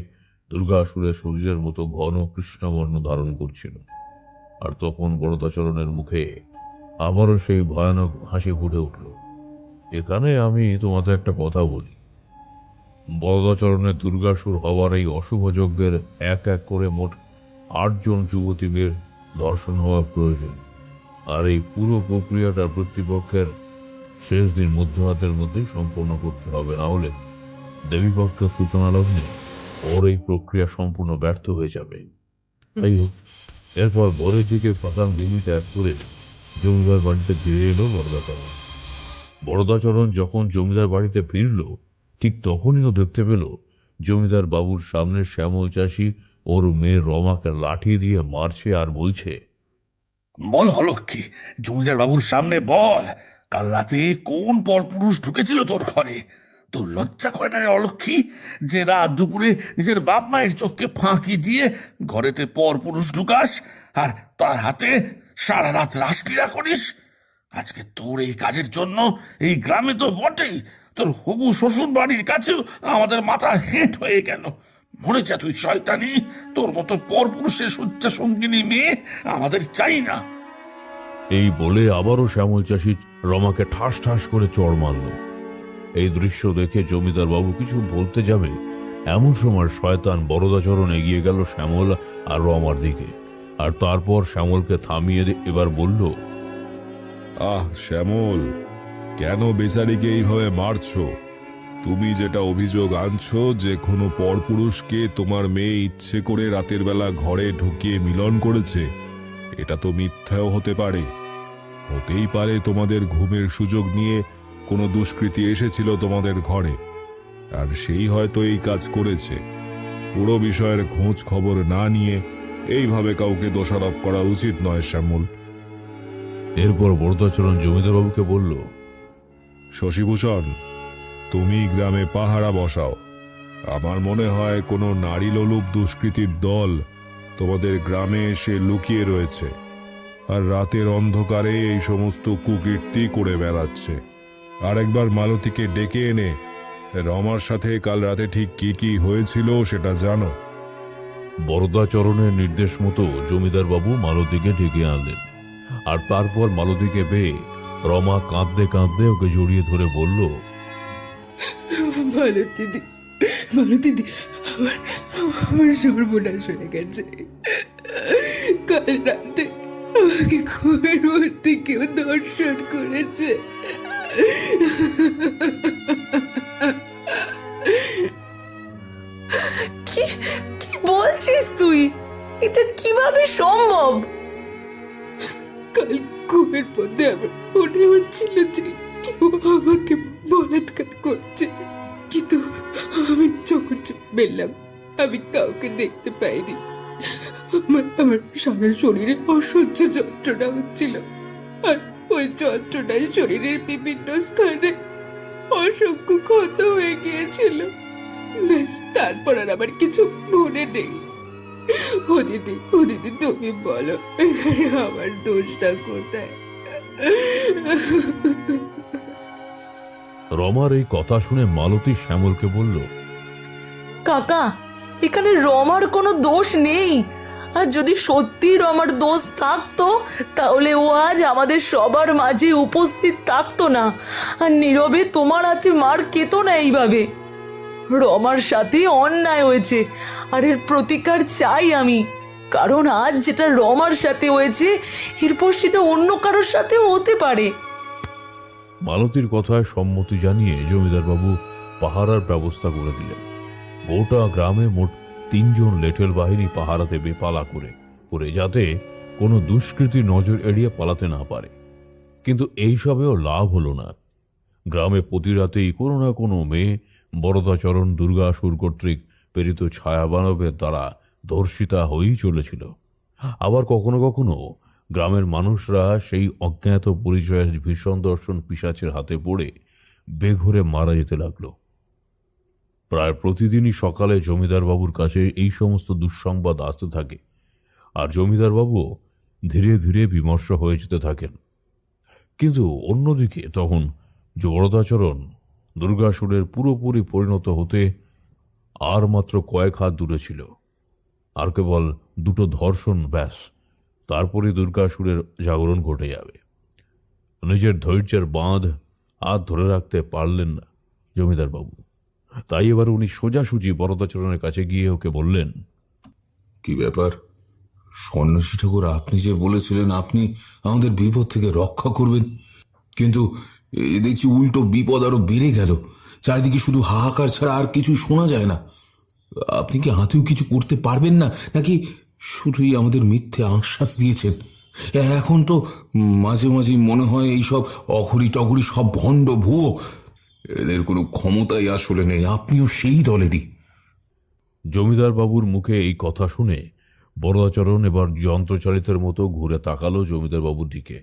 দুর্গাসুরের শরীরের মতো ঘন কৃষ্ণবর্ণ ধারণ করছিল। আর তখন বরদাচরণের মুখে আবারও সেই ভয়ানক হাসি ফুটে উঠল। এখানে আমি তোমাদের একটা কথা বলি, বরদাচরণের দুর্গাসুর হওয়ার এই অশুভ যজ্ঞের এক এক করে মোট 8 জন যুবতীদের ধর্ষণ হওয়া প্রয়োজন, আর এই পুরো প্রক্রিয়াটা প্রতিপক্ষের শেষ দিন মধ্যরাতের মধ্যেই সম্পন্ন করতে হবে, না হলে দেবীপক্ষের সূচনা লগ্নে ওর এই প্রক্রিয়া সম্পূর্ণ ব্যর্থ হয়ে যাবে। তাই হোক, এরপর ভোরের দিকে পাতান ভূমি ত্যাগ করে জমিদার বাড়িতে ফিরে এলো বরদাচরণ। বরদাচরণ যখন জমিদার বাড়িতে ফিরল, ঠিক তখনই ও দেখতে পেল জমিদার বাবুর সামনে শ্যামল চাষি ওর মেয়ে রমাকে লাঠি দিয়ে মারছে আর বলছে, বল অলক্ষী, জমিদার বাবুর সামনে বল, কাল রাতে কোন পরপুরুষ ঢুকেছিল তোর ঘরে? তোর লজ্জা করে না রে অলক্ষী, যে রাত দুপুরে নিজের বাপ মায়ের চোখকে ফাঁকি দিয়ে ঘরেতে পরপুরুষ ঢুকাস, আর তার হাতে সারা রাত রাসলীলা করিস? আজকে তোর এই কাজের জন্য এই গ্রামে তো বটেই, তোর হবু শ্বশুর বাড়ির কাছেও আমাদের মাথা হেঁট হয়ে গেল। মরে যা তুই শয়তানি, তোর মতো পরপুরুষের শয্যা সঙ্গিনী মেয়ে আমাদের চাই না। এই বলে আবারও শ্যামল চাষি রমাকে ঠাস ঠাস করে চড় মারল। এই দৃশ্য দেখে জমিদার বাবু কিছু বলতে যাবে, এমন সময় শয়তান বরদাচরণ এগিয়ে গেল শ্যামল আর রমার দিকে, আর তারপর শ্যামলকে থামিয়ে এবার বলল, আহ শ্যামল, কেন বেচারিকে এইভাবে মারছো? তুমি যেটা অভিযোগ আনছো যে কোনো পরপুরুষকে তোমার মেয়ে ইচ্ছে করে রাতের বেলা ঘরে ঢুকিয়ে মিলন করেছে, এটা তো মিথ্যাও হতে পারে। হতেই পারে তোমাদের ঘুমের সুযোগ নিয়ে কোনো দুষ্কৃতী এসেছিল তোমাদের ঘরে, আর সেই হয়তো এই কাজ করেছে। পুরো বিষয়ের খোঁজ খবর না নিয়ে এইভাবে কাউকে দোষারোপ করা উচিত নয় শ্যামল। এরপর বরদাচরণ জমিদারবাবুকে বলল, শশীভূষণ, তুমি গ্রামে পাহারা বসাও। আমার মনে হয় কোনো নারী লোলুপ দুষ্কৃতীর দল তোমাদের গ্রামে এসে লুকিয়ে রয়েছে, আর রাতের অন্ধকারে এই সমস্ত কুকীর্তি করে বেড়াচ্ছে। আর একবার মালতীকে ডেকে এনে রমার সাথে কাল রাতে ঠিক কি কি হয়েছিল সেটা জানো। বরদাচরণের নির্দেশ মতো জমিদারবাবু মালতীকে ডেকে আনলেন, আর তারপর মালতীকে পেয়ে রমা কাঁদতে কাঁদতে ওকে জড়িয়ে ধরে বলল, মালতীদি, মালতীদি, আমার আমার সর্বনাশ হয়ে গেছে। কাল রাতে আমাকে ঘুমের মধ্যে কেউ দর্শন করেছে। কি কি বলছিস তুই? এটা কিভাবে সম্ভব? কাল ঘুমের মধ্যে আমার মনে হচ্ছিল যে কেউ আমাকে বলাৎকার করছে, কিন্তু আমি যখন চোখ মেললাম আমি কাউকে দেখতে পাইনি। আমার সারা শরীরে অসহ্য যন্ত্রণা হচ্ছিল, আর ওই যন্ত্রণায় শরীরের বিভিন্ন স্থানে অসংখ্য ক্ষত হয়ে গিয়েছিল। ব্যাস, তারপর আর আমার কিছু মনে নেই। ও দিদি, তুমি বলো এখানে আমার দোষটা কোথায়? রমার এই কথা শুনে মালতী শ্যামলকে বলল, কাকা, এখানে রমার কোনো দোষ নেই। আর যদি সত্যি রমার দোষ থাকতো তাহলে ও আজ আমাদের সবার মাঝে উপস্থিত থাকতো না, আর নীরবে তোমার হাতে মার খেত না এইভাবে। রমার সাথে অন্যায় হয়েছে, আর এর প্রতিকার চাই আমি। কারণ আজ যেটা রমার সাথে হয়েছে এরপর সেটা অন্য কারোর সাথেও হতে পারে। মালতীর কথায় সম্মতি জানিয়ে জমিদারবাবু পাহারার ব্যবস্থা করে দিলেন। গোটা গ্রামে মোট 3 জন লেঠেল বাহিনী পাহারা দেবে পালা করে যাতে কোনো দুষ্কৃতী নজর এড়িয়ে পালাতে না পারে। কিন্তু এইসবেও লাভ হলো না। গ্রামে প্রতি রাতেই কোনো না কোনো মেয়ে বরদাচরণ দুর্গাসুর কর্তৃক প্রেরিত ছায়াবানবের দ্বারা ধর্ষিতা হয়েই চলেছিল। আবার কখনো কখনো গ্রামের মানুষরা সেই অজ্ঞাত পরিচয়ের ভীষণ দর্শন পিশাচের হাতে পড়ে বেঘরে মারা যেতে লাগলো। প্রায় প্রতিদিনই সকালে জমিদারবাবুর কাছে এই সমস্ত দুঃসংবাদ আসতে থাকে, আর জমিদারবাবুও ধীরে ধীরে বিমর্ষ হয়ে যেতে থাকেন। কিন্তু অন্যদিকে তখন বরদাচরণ দুর্গাসুরের পুরোপুরি পরিণত হতে আর মাত্র কয়েক হাত দূরে ছিল। আর কেবল 2টো ধর্ষণ, ব্যাস, তারপরে দুর্গাসুরের জাগরণ ঘটে যাবে। নিজের ধৈর্যের বাঁধ আর ধরে রাখতে পারলেন না জমিদারবাবু। তাই এবার উনি সোজাসুজি বরদাচরণের কাছে গিয়ে ওকে বললেন, কি ব্যাপার সন্ন্যাসী ঠাকুর, আপনি যে বলেছিলেন আপনি আমাদের বিপদ থেকে রক্ষা করবেন, কিন্তু এই দেখছি উল্টো বিপদ আরো বেড়ে গেল। চারিদিকে শুধু হাহাকার ছাড়া আর কিছু শোনা যায় না। আপনি কি হাতেও কিছু করতে পারবেন না, নাকি শুধুই আমাদের মিথ্যে আশ্বাস দিয়েছেন? এখন তো মাঝে মাঝে মনে হয় এইসব অঘরি টঘরি সব ভণ্ড ভুয়ো, এদের কোনো ক্ষমতাই আসলে নেই। আপনিও সেই দলেরই। জমিদারবাবুর মুখে এই কথা শুনে বরদাচরণ এবার যন্ত্রচালিতের মতো ঘুরে তাকালো জমিদারবাবুর দিকে।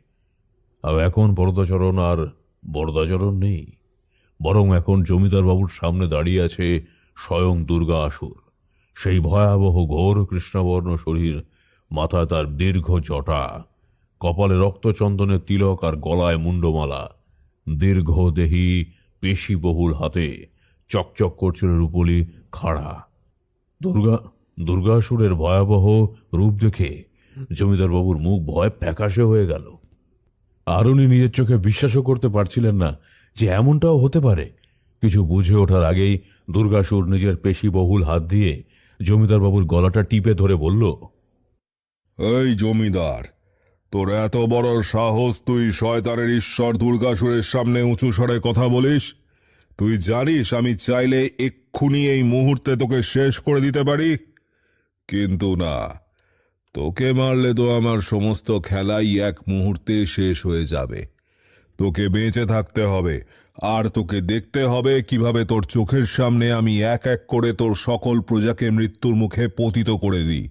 আর এখন বরদাচরণ আর বরদাচরণ নেই, বরং এখন জমিদারবাবুর সামনে দাঁড়িয়ে আছে স্বয়ং দুর্গা আসুর। সেই ভয়াবহ ঘোর কৃষ্ণবর্ণ শরীর, মাথায় তার দীর্ঘ জটা, কপালে রক্তচন্দনের তিলক আর গলায় মুন্ডমালা, দীর্ঘদেহী পেশিবহুল হাতে চকচক করছিল রূপলি খাড়া। দুর্গাসুরের ভয়াবহ রূপ দেখে জমিদারবাবুর মুখ ভয় ফ্যাকাশে হয়ে গেল। আর উনি নিজের চোখে বিশ্বাসও করতে পারছিলেন না যে এমনটাও হতে পারে। কিছু বুঝে ওঠার আগেই দুর্গাসুর নিজের পেশিবহুল হাত দিয়ে জমিদারবাবুর গলাটা টিপে ধরে বলল, এই জমিদার, তোর এত বড় সাহস তুই শয়তানের ঈশ্বর দুর্গাসুরের সামনে উঁচু স্বরে কথা বলিস? তুই জানিস আমি চাইলে এক্ষুনি এই মুহূর্তে তোকে শেষ করে দিতে পারি, কিন্তু না, তোকে মারলে তো আমার সমস্ত খেলাই এক মুহূর্তে শেষ হয়ে যাবে। তোকে বেঁচে থাকতে হবে, আর তোকে দেখতে হবে কিভাবে তোর চোখের সামনে আমি এক এক করে তোর সকল প্রজাকে মৃত্যুর মুখে পতিত করে দিই।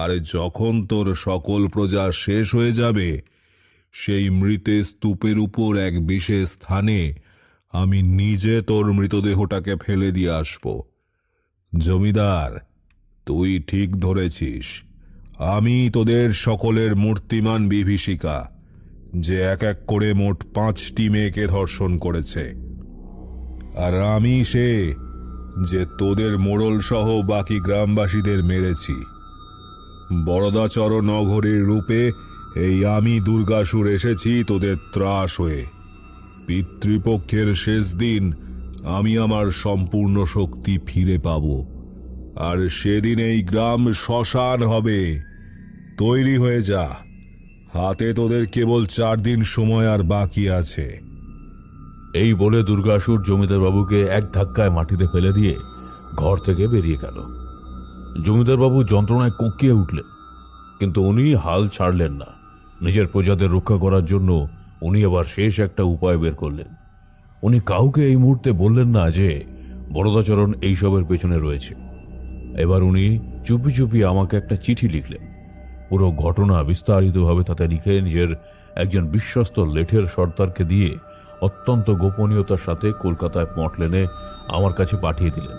আর যখন তোর সকল প্রজা শেষ হয়ে যাবে, সেই মৃতের স্তূপের উপর এক বিশেষ স্থানে আমি নিজে তোর মৃতদেহটাকে ফেলে দিয়ে আসব। জমিদার, তুই ঠিক ধরেছিস, আমি তোদের সকলের মূর্তিমান বিভীষিকা, যে এক এক করে মোট 5টি মেয়েকে ধর্ষণ করেছে। আর আমি সে যে তোদের মোড়ল সহ বাকি গ্রামবাসীদের মেরেছি। বরদাচর নগরীর রূপে এই আমি দুর্গাসুর এসেছি তোদের ত্রাস হয়ে। পিতৃপক্ষের শেষ দিন আমি আমার সম্পূর্ণ শক্তি ফিরে পাব, আর সেদিন এই গ্রাম শ্মশান হবে। তৈরি হয়ে যা, হাতে তোদের কেবল 4 দিন সময় আর বাকি আছে। এই বলে দুর্গাসুর জমিদার বাবুকে এক ধাক্কায় মাটিতে ফেলে দিয়ে ঘর থেকে বেরিয়ে গেল। জমিদার বাবু যন্ত্রণায় কুঁকিয়ে উঠলেন, কিন্তু উনি হাল ছাড়লেন না। নিজের প্রজাদের রক্ষা করার জন্য উনি আবার শেষ একটা উপায় বের করলেন। উনি কাউকে এই মুহূর্তে বললেন না যে বরদাচরণ এইসবের পেছনে রয়েছে। এবার উনি চুপি চুপি আমাকে একটা চিঠি লিখলেন। পুরো ঘটনা বিস্তারিতভাবে তাতে লিখে নিজের একজন বিশ্বস্ত লেঠের সর্দারকে দিয়ে অত্যন্ত গোপনীয়তার সাথে কলকাতায় মটলেনে আমার কাছে পাঠিয়ে দিলেন।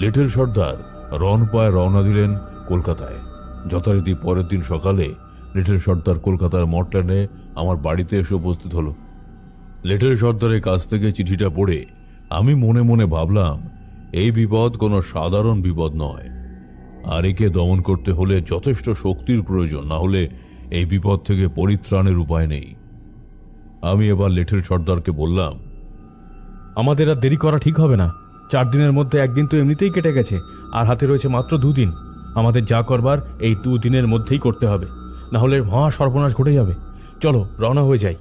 লেঠের সর্দার রণপায় রওনা দিলেন কলকাতায়। যথারীতি পরের দিন সকালে লেঠের সর্দার কলকাতার মটলেনে আমার বাড়িতে এসে উপস্থিত হলো। লেঠের সর্দারের কাছ থেকে চিঠিটা পড়ে আমি মনে মনে ভাবলাম, এই বিপদ কোনো সাধারণ বিপদ নয়, আর একে দমন করতে হলে যথেষ্ট শক্তির প্রয়োজন, না হলে এই বিপদ থেকে পরিত্রাণের উপায় নেই। আমি এবার লেঠের সর্দারকে বললাম, আমাদের আর দেরি করা ঠিক হবে না। 4 দিনের মধ্যে 1 দিন তো এমনিতেই কেটে গেছে, আর হাতে রয়েছে মাত্র 2 দিন। আমাদের যা করবার এই 2 দিনের মধ্যেই করতে হবে, না হলে মহা সর্বনাশ ঘটে যাবে। চলো রওনা হয়ে যাই।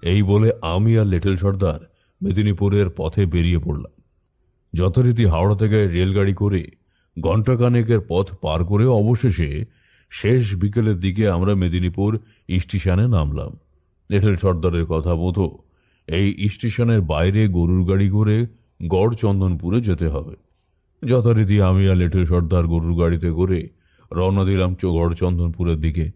এই বলে আমি আর লেঠেল সর্দার মেদিনীপুরের পথে বেরিয়ে পড়লাম। যথারীতি হাওড়া থেকে রেলগাড়ি করে ঘণ্টাখানেকের পথ পার করে অবশেষে শেষ বিকেলের দিকে আমরা মেদিনীপুর স্টেশনে নামলাম। লেঠেল সর্দারের কথা মতো এই স্টেশনের বাইরে গরুর গাড়ি করে গড়চন্দনপুরে যেতে হবে। যথারীতি আমি আর লেঠেল সর্দার গরুর গাড়িতে করে রওনা দিলাম গড়চন্দনপুরের দিকে।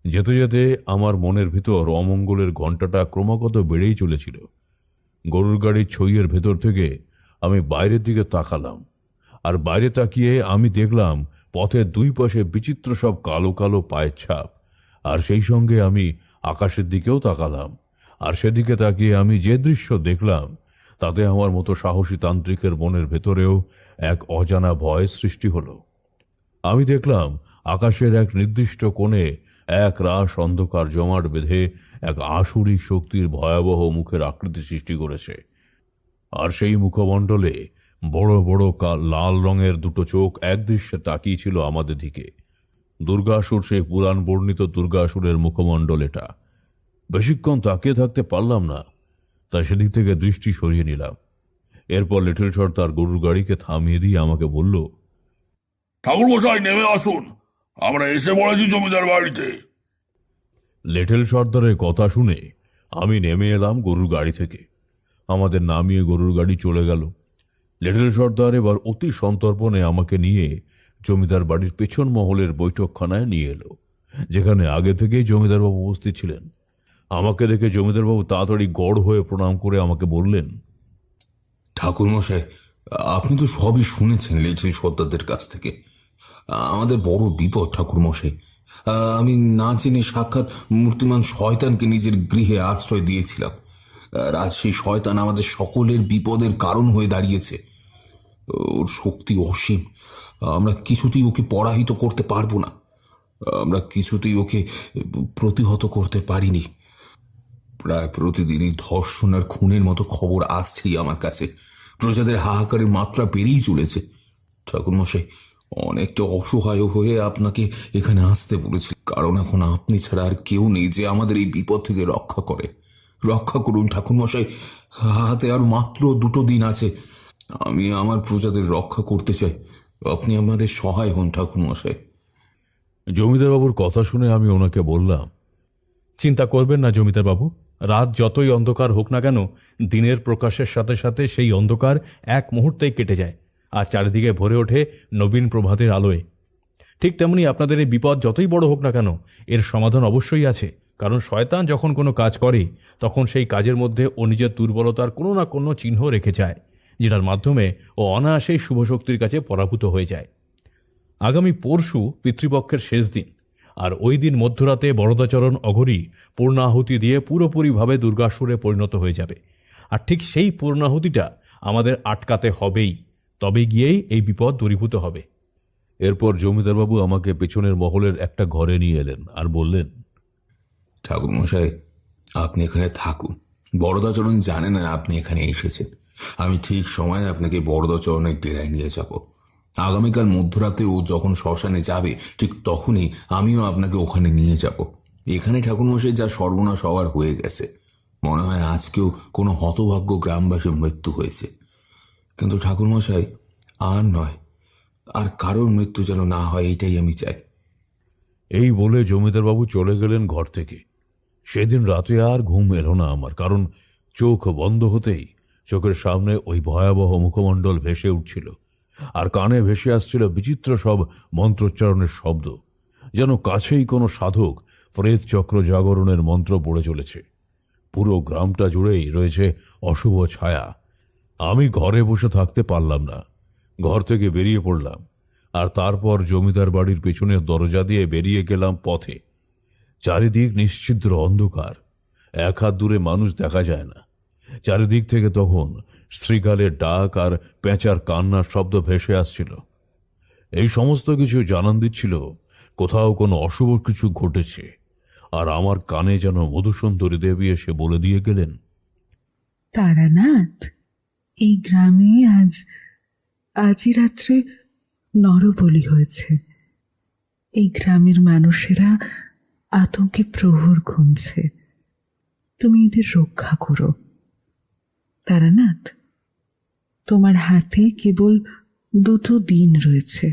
যেতে যেতে আমার মনের ভিতর অমঙ্গলের ঘণ্টাটা ক্রমাগত বেড়েই চলেছিল। গরুর গাড়ির ছইয়ের ভেতর থেকে আমি বাইরের দিকে তাকালাম, আর বাইরে তাকিয়ে আমি দেখলাম পথের 2 পাশে বিচিত্র সব কালো কালো পায়ের ছাপ। আর সেই সঙ্গে আমি আকাশের দিকেও তাকালাম, আর সেদিকে তাকিয়ে আমি যে দৃশ্য দেখলাম তাতে আমার মতো সাহসী তান্ত্রিকের মনের ভেতরেও এক অজানা ভয় সৃষ্টি হলো। আমি দেখলাম আকাশের এক নির্দিষ্ট কোণে এক রাশ অন্ধকার জমাট বেঁধে এক আসুরিক শক্তির ভয়াবহ মুখের আকৃতি সৃষ্টি করেছে। আর সেই মুখমণ্ডলে বড় বড় লাল রঙের 2টো চোখ একদৃশ্যে তাকিয়ে ছিল আমাদের দিকে। দুর্গাসুর, সেই পুরাণ বর্ণিত দুর্গাসুরের মুখমণ্ডল এটা। বেশিক্ষণ তাকিয়ে থাকতে পারলাম না, তাই সেদিক থেকে দৃষ্টি সরিয়ে নিলাম। এরপর লেঠেল সর্দার গরুর গাড়িকে থামিয়ে দিয়ে আমাকে বলল, ঠাকুর মশাই নেমে আসুন, আমরা এসে পড়েছি জমিদার বাড়িতে। লেঠেল সর্দারের কথা শুনে আমি নেমে এলাম গরুর গাড়ি থেকে। আমাদের নামিয়ে গরুর গাড়ি চলে গেল। লেঠেল সর্দার এবার অতি সন্তর্পণে আমাকে নিয়ে জমিদার বাড়ির পেছন মহলের বৈঠকখানায় নিয়ে এলো, যেখানে আগে থেকেই জমিদারবাবু উপস্থিত ছিলেন। আমাকে দেখে জমিদারবাবু তাড়াতাড়ি গড় হয়ে প্রণাম করে আমাকে বললেন, ঠাকুরমশাই, আপনি তো সবই শুনেছেন লেঠেল সর্দারদের কাছ থেকে। আমাদের বড় বিপদ ঠাকুরমশাই। আমি না জেনে সাক্ষাৎ মূর্তিমান শয়তানকে নিজের গৃহে আশ্রয় দিয়েছিলাম, আর আজ সেই শয়তান আমাদের সকলের বিপদের কারণ হয়ে দাঁড়িয়েছে। ওর শক্তি অসীম, আমরা কিছুতেই ওকে পরাহিত করতে পারবো না, আমরা কিছুতেই ওকে প্রতিহত করতে পারিনি। প্রায় প্রতিদিনই ধর্ষণ আর খুনের মতো খবর আসছেই আমার কাছে। প্রজাদের হাহাকারের মাত্রা বেড়েই চলেছে। ঠাকুরমশাই, অনেকটা অসহায় হয়ে আপনাকে এখানে আসতে বলেছি, কারণ এখন আপনি ছাড়া আর কেউ নেই যে আমাদের এই বিপদ থেকে রক্ষা করে। রক্ষা করুন ঠাকুরমশাই, হাতে আর মাত্র 2 দিন আছে। আমি আমার প্রজাদের রক্ষা করতে চাই। আপনি আমাদের সহায় হন ঠাকুর মশাই। জমিদার বাবুর কথা শুনে আমি ওনাকে বললাম, চিন্তা করবেন না জমিদার বাবু, রাত যতই অন্ধকার হোক না কেন, দিনের প্রকাশের সাথে সাথে সেই অন্ধকার এক মুহূর্তেই কেটে যায় আর চারিদিকে ভরে ওঠে নবীন প্রভাতের আলোয়। ঠিক তেমনি আপনাদের এই বিপদ যতই বড় হোক না কেন, এর সমাধান অবশ্যই আছে। কারণ শয়তান যখন কোনো কাজ করে, তখন সেই কাজের মধ্যে ও নিজের দুর্বলতার কোনো না কোনো চিহ্ন রেখে যায়, যেটার মাধ্যমে ও অনায়াসেই শুভশক্তির কাছে পরাভূত হয়ে যায়। আগামী পরশু পিতৃপক্ষের শেষ দিন, আর ওই দিন মধ্যরাতে বরদাচরণ অঘরী পূর্ণাহুতি দিয়ে পুরোপুরিভাবে দুর্গাসুরে পরিণত হয়ে যাবে। আর ঠিক সেই পূর্ণাহুতিটা আমাদের আটকাতে হবেই, তবে গিয়েই এই বিপদ দূরীভূত হবে। এরপর জমিদারবাবু আমাকে পেছনের মহলের একটা ঘরে নিয়ে এলেন আর বললেন, ঠাকুর মশাই, আপনি এখানে থাকুন। বরদাচরণ জানে না আপনি এখানে এসেছেন। আমি ঠিক সময়ে আপনাকে বরদাচরণের ডেরায় নিয়ে যাব। আগামীকাল মধ্যরাতে ও যখন শ্মশানে যাবে, ঠিক তখনই আমিও আপনাকে ওখানে নিয়ে যাব। এখানে ঠাকুরমশাই যা সর্বনাশ হওয়ার হয়ে গেছে, মনে হয় আজকেও কোনো হতভাগ্য গ্রামবাসীর মৃত্যু হয়েছে। কিন্তু ঠাকুরমশাই, আর নয়, আর কারোর মৃত্যু যেন না হয়, এটাই আমি চাই। এই বলে জমিদারবাবু চলে গেলেন ঘর থেকে। সেদিন রাতে আর ঘুম এলো না আমার, কারণ চোখ বন্ধ হতেই চোখের সামনে ওই ভয়াবহ মুখমণ্ডল ভেসে উঠছিল, আর কানে ভেসে আসছিল বিচিত্র সব মন্ত্রোচ্চারণের শব্দ, যেন কাছেই কোনো সাধক প্রেত চক্র জাগরণের মন্ত্র পড়ে চলেছে। পুরো গ্রামটা জুড়েই রয়েছে অশুভ ছায়া। আমি ঘরে বসে থাকতে পারলাম না, ঘর থেকে বেরিয়ে পড়লাম, আর তারপর জমিদার বাড়ির পেছনের দরজা দিয়ে বেরিয়ে গেলাম পথে। চারিদিক নিশ্ছিদ্র অন্ধকার, এক হাত দূরে মানুষ দেখা যায় না। চারিদিক থেকে তখন শ্রীকালের ডাক আর পেঁচার কান্নার শব্দ ভেসে আসছিল। এই সমস্ত কিছু জানান দিচ্ছিল কোথাও কোনো অশুভ কিছু ঘটেছে। আর আমার কানে যেন মধুসুন্দরী দেবী এসে বলে দিয়ে গেলেন, তারানাথ, এই গ্রামে আজই রাত্রে নরবলি হয়েছে। এই গ্রামের মানুষেরা আতঙ্কে প্রহর গুনছে। তুমি এদের রক্ষা করো। তারানাথ, তোমার হাতে কেবল 2 দিন রয়েছে।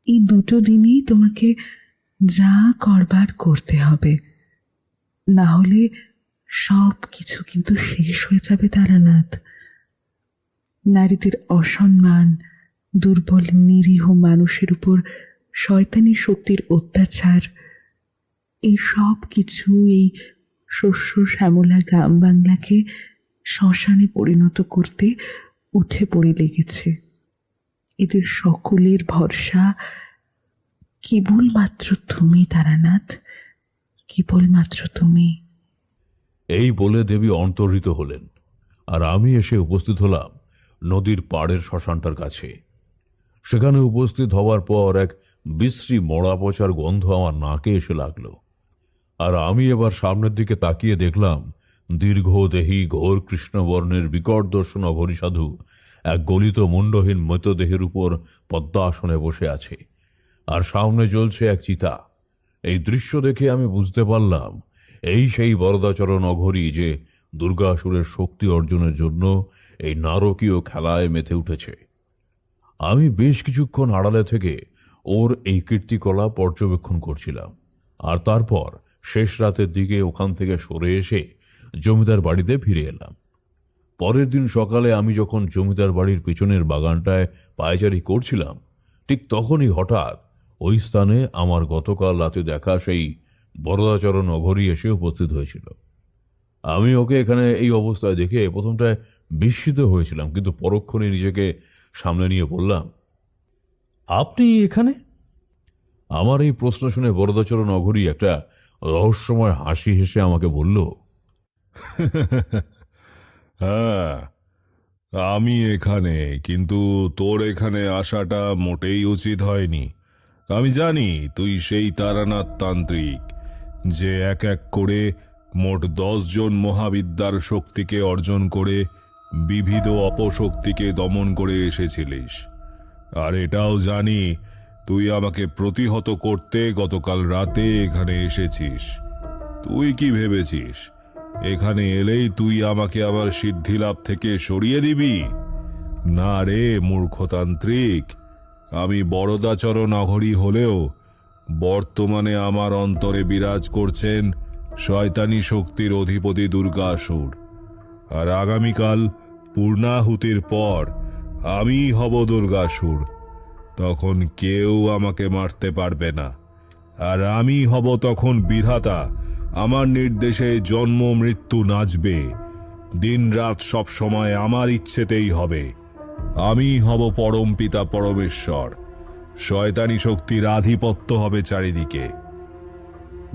এই 2 দিনেই তোমাকে যা করবার করতে হবে, না হলে সব কিছু কিন্তু শেষ হয়ে যাবে। তারানাথ, নারীদের অসম্মান, দুর্বল নিরীহ মানুষের উপর শয়তানি শক্তির অত্যাচার, এই সব কিছু এই শস্য শ্যামলা গ্রাম বাংলাকে শ্মশানে পরিণত করতে উঠে পড়ে লেগেছে। এদের সকলের ভরসা কেবলমাত্র তুমি। তারানাথ, কেবলমাত্র তুমি। এই বলে দেবী অন্তর্হিত হলেন, আর আমি এসে উপস্থিত হলাম নদীর পাড়ের শ্মশানটার কাছে। সেখানে উপস্থিত হওয়ার পর এক বিশ্রী মরা পচার গন্ধ আমার নাকে এসে লাগলো। আর আমি এবার সামনের দিকে তাকিয়ে দেখলাম দীর্ঘদেহী ঘোর কৃষ্ণবর্ণের বিকট দর্শন অঘরী সাধু এক গলিত মুন্ডহীন মৃতদেহের উপর পদ্মাসনে বসে আছে, আর সামনে জ্বলছে এক চিতা। এই দৃশ্য দেখে আমি বুঝতে পারলাম এই সেই বরদাচরণ অঘরী যে দুর্গাসুরের শক্তি অর্জনের জন্য এই নারকীয় খেলায় মেতে উঠেছে। আমি বেশ কিছুক্ষণ আড়ালে থেকে ওর এই কীর্তিকলা পর্যবেক্ষণ করছিলাম, আর তারপর শেষ রাতের দিকে ওখান থেকে সরে এসে জমিদার বাড়িতে ফিরে এলাম। পরের দিন সকালে আমি যখন জমিদার বাড়ির পিছনের বাগানটায় পায়চারি করছিলাম, ঠিক তখনই হঠাৎ ওই স্থানে আমার গতকাল রাতে দেখা সেই বরদাচরণ অঘরী এসে উপস্থিত হয়েছিল। আমি ওকে এখানে এই অবস্থায় দেখে প্রথমটায় বিস্মিত হয়েছিলাম, কিন্তু পরক্ষণে নিজেকে সামনে নিয়ে বললাম, আপনি এখানে? আমার এই প্রশ্ন শুনে বরদাচরণ অঘরী একটা রহস্যময় হাসি হেসে আমাকে বলল, হ্যাঁ, আমি এখানে, কিন্তু তোর এখানে আসাটা মোটেই উচিত হয়নি। আমি জানি তুই সেই তারানাথ তান্ত্রিক যে এক এক করে মোট 10 জন মহাবিদ্যার শক্তিকে অর্জন করে বিবিধ অপশক্তিকে দমন করে এসেছিলিস। আর এটাও জানি তুই আমাকে প্রতিহত করতে গতকাল রাতে এখানে এসেছিস। তুই কি ভেবেছিস এখানে এলেই তুই আমাকে আবার সিদ্ধিলাভ থেকে সরিয়ে দিবি? না রে মূর্খতান্ত্রিক, আমি বরদাচরণ অঘরী হলেও বর্তমানে আমার অন্তরে বিরাজ করছেন শয়তানি শক্তির অধিপতি দুর্গাসুর। আর আগামীকাল পূর্ণাহুতির পর আমি হব দুর্গাসুর। তখন কেউ আমাকে মারতে পারবে না, আর আমি হব তখন বিধাতা। আমার নির্দেশে জন্ম মৃত্যু নাচবে, দিন রাত সব সময় আমার ইচ্ছেতেই হবে। আমি হব পরম পিতা পরমেশ্বর, শয়তানি শক্তির আধিপত্য হবে চারিদিকে।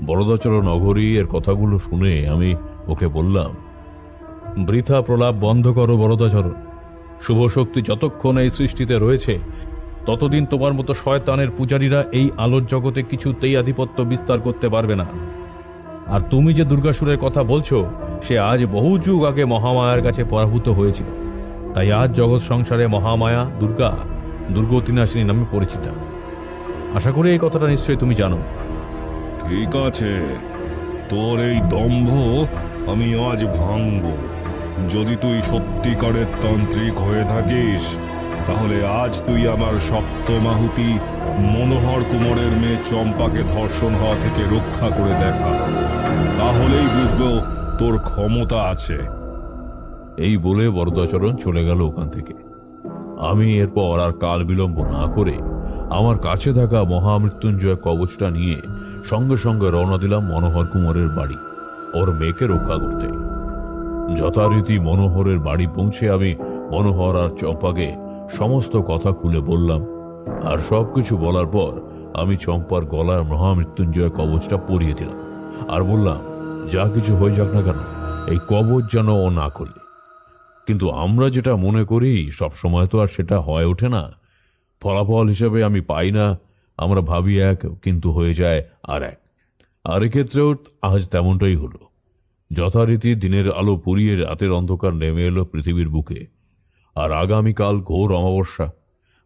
বরদাচরণ অঘরী এর কথাগুলো শুনে আমি ওকে বললাম, বৃথা প্রলাপ বন্ধ করো বরদাচরণ। শুভ শক্তি যতক্ষণ এই সৃষ্টিতে রয়েছে ততদিন তোমার মতো শয়তানের পূজারীরা এই আলোর জগতে কিছুতেই আধিপত্য বিস্তার করতে পারবে না। আর তুমি যে দুর্গাসুরের কথা বলছো, সে আজ বহু যুগ আগে মহামায়ার কাছে পরাভূত হয়েছিল। তাই আজ জগৎ সংসারে মহামায়া দুর্গা দুর্গতিনাশিনী নামে পরিচিতা। আশা করি এই কথাটা নিশ্চয়ই তুমি জানো। ঠিক আছে, তোর এই দম্ভ আমি আজ ভাঙব। যদি তুই সত্যিকারের তান্ত্রিক হয়ে থাকিস, তাহলে আজ তুই আমার সপ্তমাহুতি মনোহর কুমারের মেয়ে চম্পাকে ধর্ষণ হওয়া থেকে রক্ষা করে দেখা। তাহলেই বুঝবো তোর ক্ষমতা আছে। এই বলে বরদাচরণ চলে গেল ওখান থেকে। আমি এরপর আর কাল বিলম্ব না করে আমার কাছে থাকা মহামৃত্যুঞ্জয় কবচটা নিয়ে সঙ্গে সঙ্গে রওনা দিলাম মনোহর কুমারের বাড়ি, ওর মেয়েকে রক্ষা করতে। যথারীতি মনোহরের বাড়ি পৌঁছে আমি মনোহর আর চম্পাকে সমস্ত কথা খুলে বললাম। আর সবকিছু বলার পর আমি চম্পার গলার মহামৃত্যুঞ্জয় কবচটা পরিয়ে দিলাম আর বললাম, যা কিছু হয়ে যাক না কেন, এই কবচ যেন ও না করলে। কিন্তু আমরা যেটা মনে করি সবসময় তো আর সেটা হয়ে ওঠে না। ফলাফল হিসেবে আমি পাই না, আমরা ভাবি এক কিন্তু হয়ে যায় আর এক। আর এক্ষেত্রেও আজ তেমনটাই হলো। যথারীতি দিনের আলো পুড়িয়ে রাতের অন্ধকার নেমে এলো পৃথিবীর বুকে। আর আগামীকাল ঘোর অমাবস্যা,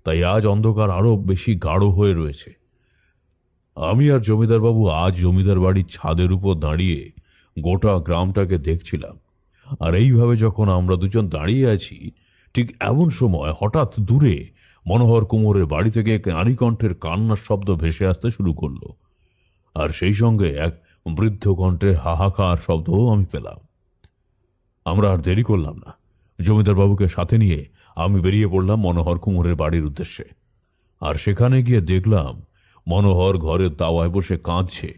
তাই আজ অন্ধকার আরো বেশি গাঢ় হয়ে রয়েছে। আমি আর জমিদারবাবু আজ জমিদার বাড়ির ছাদের উপর দাঁড়িয়ে গোটা গ্রামটাকে দেখছিলাম। আর এইভাবে যখন আমরা দুজন দাঁড়িয়ে আছি, ঠিক এমন সময় হঠাৎ দূরে মনোহর কুমারের বাড়ি থেকে এক নারী কণ্ঠের কান্নার শব্দ ভেসে আসতে শুরু করলো। আর সেই সঙ্গে এক বৃদ্ধ কণ্ঠের হাহাকার শব্দও আমি পেলাম। আমরা আর দেরি করলাম না, জমিদারবাবুকে সাথে নিয়ে আমি বেরিয়ে পড়লাম মনোহর কুমারের বাড়ির উদ্দেশ্যে। আর সেখানে গিয়ে দেখলাম মনোহর ঘরের দাওয়ায় বসে কাঁদছে,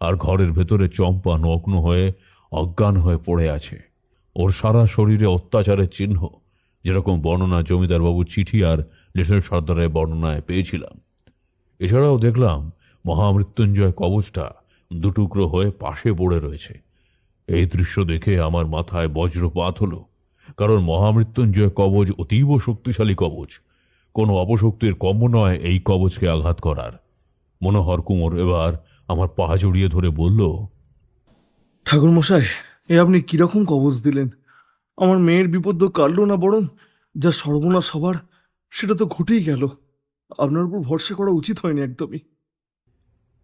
আর ঘরের ভেতরে চম্পা নগ্ন হয়ে অজ্ঞান হয়ে পড়ে আছে। ওর সারা শরীরে অত্যাচারের চিহ্ন, যেরকম বর্ণনা জমিদারবাবুর চিঠি আর লিটল সর্দারের বর্ণনায় পেয়েছিলাম। এছাড়াও দেখলাম মহামৃত্যুঞ্জয় কবচটা দুটুকরো হয়ে পাশে পড়ে রয়েছে। এই দৃশ্য দেখে আমার মাথায় বজ্রপাত হলো, কারণ মহামৃত্যুঞ্জয় কবচ অতীব শক্তিশালী কবচ। কোনো অপশক্তির কম্য নয় এই কবচকে আঘাত করার। মনোহর কুমার এবার আমার পা জড়িয়ে ধরে বলল, ঠাকুরমশাই, এ আপনি কিরকম কবচ দিলেন? আমার মেয়ের বিপদ তো কাটলো না, বরং যা সর্বনাশ হবার সেটা তো ঘটেই গেল। আপনার উপর ভরসা করা উচিত হয়নি একদমই।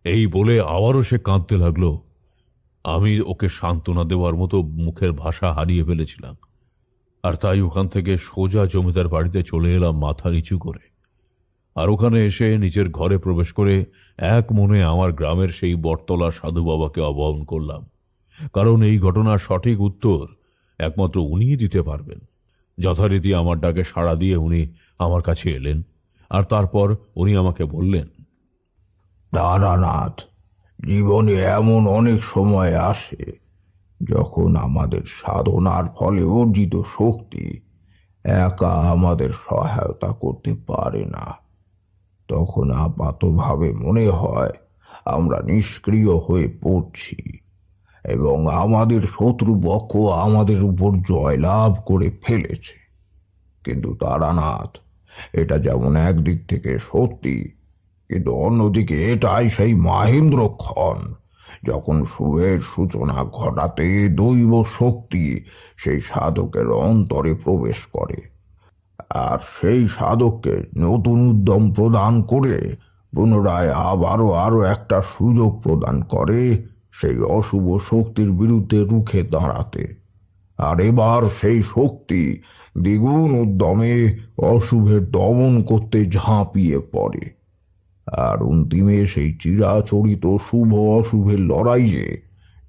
এই বলে আবারও সে কাঁদতে লাগলো। আমি ওকে সান্ত্বনা দেওয়ার মতো মুখের ভাষা হারিয়ে ফেলেছিলাম। আর তাই ওখান থেকে সোজা জমিদার বাড়িতে চলে এলাম মাথা নিচু করে। আর ওখানে এসে নিজের ঘরে প্রবেশ করে এক মনে আমার গ্রামের সেই বটতলার সাধু বাবাকে আহ্বান করলাম, কারণ এই ঘটনার সঠিক উত্তর একমাত্র উনিই দিতে পারবেন। যথারীতি আমার ডাকে সাড়া দিয়ে উনি আমার কাছে এলেন। আর তারপর উনি আমাকে বললেন, তারানাথ, জীবনে এমন অনেক সময় আসে যখন আমাদের সাধনার ফলে অর্জিত শক্তি একা আমাদের সহায়তা করতে পারে না। তখন আপাতভাবে মনে হয় আমরা নিষ্ক্রিয় হয়ে পড়ছি এবং আমাদের শত্রুপক্ষ আমাদের উপর জয়লাভ করে ফেলেছে। কিন্তু তারানাথ, এটা যেমন একদিক থেকে সত্যি, কিন্তু অন্যদিকে এটাই সেই মাহেন্দ্রক্ষণ যখন শুভের সূচনা ঘটাতে দৈব শক্তি সেই সাধকের অন্তরে প্রবেশ করে, আর সেই সাধককে নতুন উদ্যম প্রদান করে পুনরায় আরো একটা সুযোগ প্রদান করে সেই অশুভ শক্তির বিরুদ্ধে রুখে দাঁড়াতে। আর এবার সেই শক্তি দ্বিগুণ উদ্যমে অশুভের দমন করতে ঝাঁপিয়ে পড়ে। আর অন্তিমে সেই চিরাচরিত শুভ অশুভের লড়াইয়ে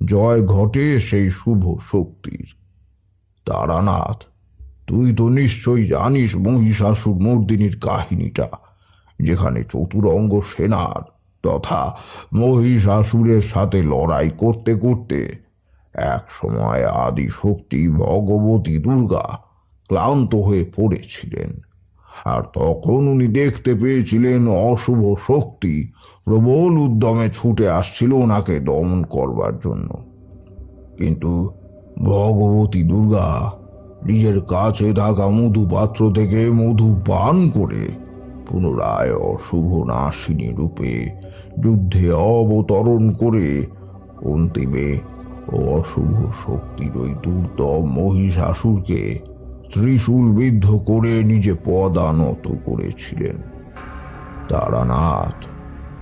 জয় ঘটে সেই শুভ শক্তির। তারানাথ, তুই তো নিশ্চয়ই জানিস মহিষাসুর মর্দিনীর কাহিনীটা, যেখানে চতুরঙ্গ সেনার তথা মহিষাসুরের সাথে লড়াই করতে করতে এক সময় আদি শক্তি ভগবতী দুর্গা ক্লান্ত হয়ে পড়েছিলেন। আর তখন উনি দেখতে পেয়েছিলেন অশুভ শক্তি প্রবল উদ্যমে ছুটে আসছিল ওনাকে দমন করবার জন্য। কিন্তু ভগবতী দুর্গা নিজের কাছে থাকা মধু পাত্র থেকে মধু পান করে পুনরায় অশুভ নাশিনী রূপে যুদ্ধে অবতরণ করে অন্তিমে অশুভ শক্তির ওই দুর্দম মহিষাসুরকে ত্রিশূল বিদ্ধ করে নিজে পদানত করেছিলেন। তারানাথ,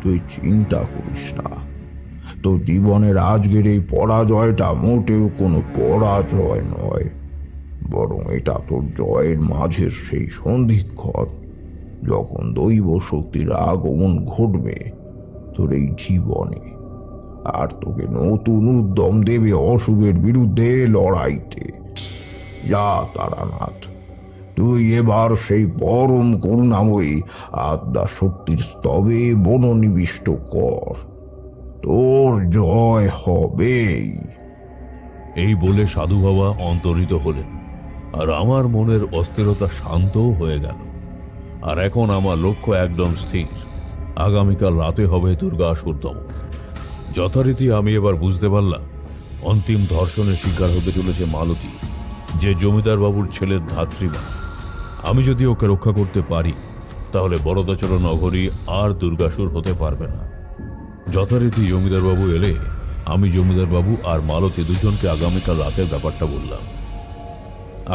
তুই চিন্তা করিস না, তোর জীবনের আজকের এই পরাজয়টা মোটেও কোনো পরাজয় নয়, বরং এটা তোর জয়ের মাঝের সেই সন্ধিক্ষণ, যখন দৈব শক্তির আগমন ঘটবে তোর এই জীবনে, আর তোকে নতুন উদ্যম দেবে অশুভের বিরুদ্ধে লড়াইতে। যা তারানাথ, তুই এবার সেই পরম করুণাময়ী আদ্যা শক্তির স্তবে বননিবিষ্ট কর, তোর জয় হবেই। এই বলে সাধু বাবা অন্তরিত হলেন, আর আমার মনের অস্থিরতা শান্তও হয়ে গেল। আর এখন আমার লক্ষ্য একদম স্থির, আগামীকাল রাতে হবে দুর্গাসুর দমন। যথারীতি আমি এবার বুঝতে পারলাম অন্তিম ধর্ষণের শিকার হতে চলেছে মালতী, যে জমিদার বাবুর ছেলের ধাত্রীমা। আমি যদি ওকে রক্ষা করতে পারি তাহলে বরদাচরণ অঘরী আর দুর্গাসুর হতে পারবে না। যথারীতি জমিদার বাবু এলে আমি জমিদার বাবু আর মালতী দুজনকে আগামীকাল রাতের ব্যাপারটা বললাম।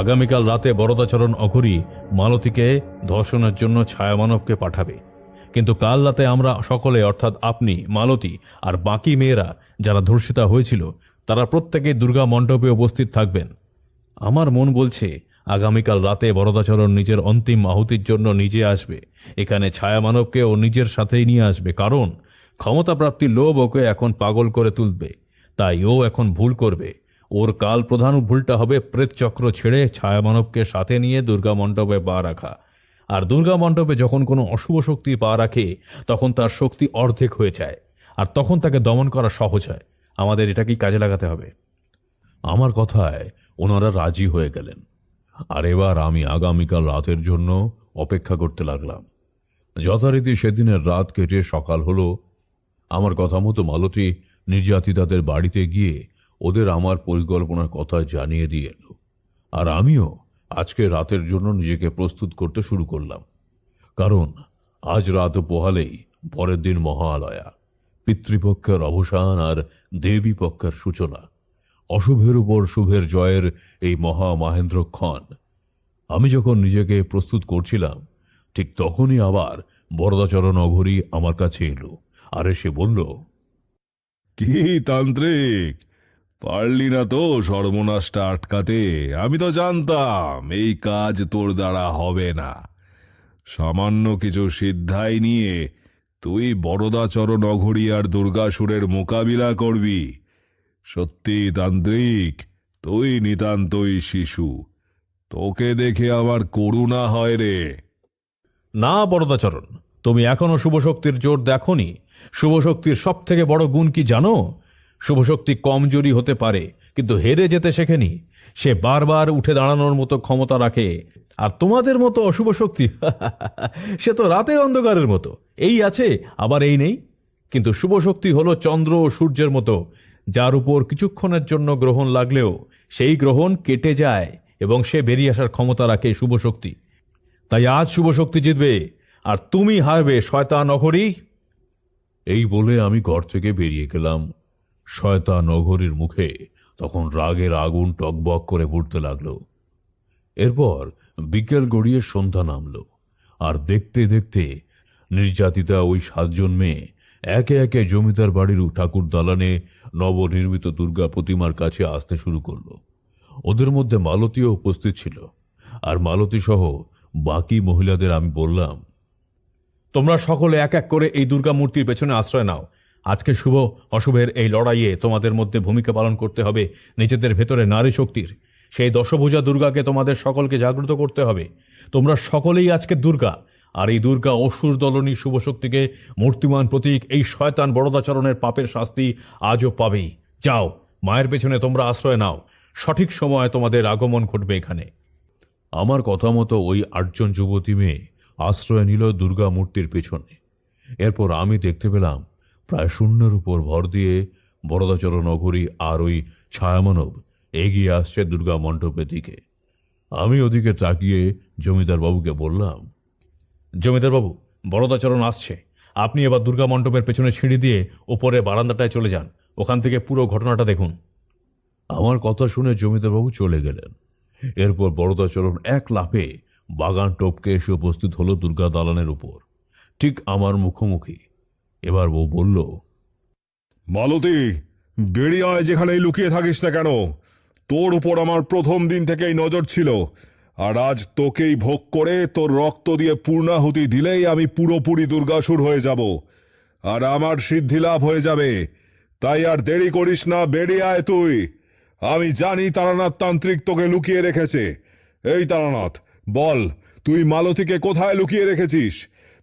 আগামীকাল রাতে বরদাচরণ অঘরী মালতীকে ধর্ষণের জন্য ছায়ামানবকে পাঠাবে, কিন্তু কাল রাতে আমরা সকলে, অর্থাৎ আপনি, মালতী আর বাকি মেয়েরা যারা ধর্ষিতা হয়েছিল, তারা প্রত্যেকে দুর্গা মণ্ডপে উপস্থিত থাকবেন। আমার মন বলছে আগামীকাল রাতে বরদাচরণ নিজের অন্তিম আহুতির জন্য নিজে আসবে, এখানে ছায়ামানবকে ও নিজের সাথেই নিয়ে আসবে, কারণ ক্ষমতাপ্রাপ্তির লোভ ওকে এখন পাগল করে তুলবে। তাই ও এখন ভুল করবে। ওর কাল প্রধান ভুলটা হবে প্রেতচক্র ছেড়ে ছায়ামানবকে সাথে নিয়ে দুর্গা মণ্ডপে পা রাখা। আর দুর্গা মণ্ডপে যখন কোনো অশুভ শক্তি পা রাখে তখন তার শক্তি অর্ধেক হয়ে যায়, আর তখন তাকে দমন করা সহজ হয়। আমাদের এটাকেই কাজে লাগাতে হবে। আমার কথায় ওনারা রাজি হয়ে গেলেন। আর এবার আমি আগামীকাল রাতের জন্য অপেক্ষা করতে লাগলাম। যথারীতি সেদিনের রাত কেটে সকাল হলো। আমার কথা মতো মালতী নির্যাতিতাদের বাড়িতে গিয়ে ওদের আমার পরিকল্পনার কথা জানিয়ে দিয়ে এলো। আর আমিও আজকে রাতের জন্য নিজেকে প্রস্তুত করতে শুরু করলাম, কারণ আজ রাত পোহালেই পরের দিন মহালয়া, পিতৃপক্ষের অবসান আর দেবী পক্ষের সূচনা। অশুভের উপর শুভের জয়ের এই মহা মাহেন্দ্রক্ষণ। আমি যখন নিজেকে প্রস্তুত করছিলাম ঠিক তখনই আবার বরদাচরণ অঘরী আমার কাছে এলো, আর এসে বলল, কি তান্ত্রিক, পারলি না তো সর্বনাশটা আটকাতে? আমি তো জানতাম এই কাজ তোর দ্বারা হবে না। সামান্য কিছু সিদ্ধাই নিয়ে তুই বরদাচরণ অঘরী আর দুর্গাসুরের মোকাবিলা করবি। সত্যি তান্ত্রিক, তুই নিতান্তই শিশু, তোকে দেখে আমার করুণা হয় রে। না বরদাচরণ, তুমি এখনো শুভশক্তির জোর দেখোনি। শুভশক্তির সব থেকে বড় গুণ কি জানো? শুভশক্তি কমজোরি হতে পারে, কিন্তু হেরে যেতে শেখেনি। সে বারবার উঠে দাঁড়ানোর মতো ক্ষমতা রাখে। আর তোমাদের মতো অশুভ শক্তি সে তো রাতের অন্ধকারের মতো, এই আছে আবার এই নেই। কিন্তু শুভশক্তি হলো চন্দ্র ও সূর্যের মতো, যার উপর কিছুক্ষণের জন্য গ্রহণ লাগলেও সেই গ্রহণ কেটে যায় এবং সে বেরিয়ে আসার ক্ষমতা রাখে শুভশক্তি। তাই আজ শুভশক্তি জিতবে আর তুমি হারবে শয়তান অঘরী। এই বলে আমি ঘর থেকে বেরিয়ে গেলাম। শয়তান অঘরীর মুখে তখন রাগের আগুন টকবক করে ফুটতে লাগলো। এরপর বিকেল গড়িয়ে সন্ধ্যা নামলো, আর দেখতে দেখতে নির্যাতিতা ওই 7 জন মেয়ে একে একে জমিদার বাড়ির ঠাকুর দালানে নবনির্মিত দুর্গা প্রতিমার কাছে আসতে শুরু করলো। ওদের মধ্যে মালতীও উপস্থিত ছিল। আর মালতী সহ বাকি মহিলাদের আমি বললাম, তোমরা সকলে এক এক করে এই দুর্গা মূর্তির পেছনে আশ্রয় নাও। আজকে শুভ অশুভের এই লড়াইয়ে তোমাদের মধ্যে ভূমিকা পালন করতে হবে নিজেদের ভেতরে নারী শক্তির। সেই দশভুজা দুর্গাকে তোমাদের সকলকে জাগ্রত করতে হবে। তোমরা সকলেই আজকে দুর্গা, আর এই দুর্গা অসুর দলনী শুভ শক্তিকে মূর্তিমান প্রতীক এই শয়তান বরদাচরণের পাপের শাস্তি আজও পাবেই। যাও, মায়ের পেছনে তোমরা আশ্রয় নাও। সঠিক সময়ে তোমাদের আগমন ঘটবে এখানে। আমার কথা মতো ওই 8 জন যুবতী মেয়ে আশ্রয় নিল দুর্গা মূর্তির পেছনে। এরপর আমি দেখতে পেলাম প্রায় শূন্যের উপর ভর দিয়ে বরদাচরণ অঘরী আর ওই ছায়ামানব এগিয়ে আসছে দুর্গা মণ্ডপের দিকে। আমি ওদিকে তাকিয়ে জমিদার বাবুকে বললাম, জমিদার বাবু, বরদাচরণ আসছে। আপনি এবার দুর্গা মণ্ডপের পেছনে সিঁড়ি দিয়ে উপরে বারান্দাটায় চলে যান। ওখান থেকে পুরো ঘটনাটা দেখুন। আমার কথা শুনে জমিদারবাবু চলে গেলেন। এরপর বরদাচরণ এক লাফে বাগান টপকে এসে উপস্থিত হলো দুর্গা দালানের উপর, ঠিক আমার মুখোমুখি। এবার ও বলল, মালতী, বেরিয়ে আয়, যেখানেই লুকিয়ে থাকিস না কেন। তোর উপর আমার প্রথম দিন থেকেই নজর ছিল, আর আজ তোকেই ভোগ করে তোর রক্ত দিয়ে পূর্ণাহুতি দিলেই আমি পুরোপুরি দুর্গাসুর হয়ে যাব, আর আমার সিদ্ধি লাভ হয়ে যাবে। তাই আর দেরি করিস না, বেরিয়ে আয় তুই। আমি জানি তারানাথ তান্ত্রিক তোকে লুকিয়ে রেখেছে। এই তারানাথ, বল, তুই মালতীকে কোথায় লুকিয়ে রেখেছিস?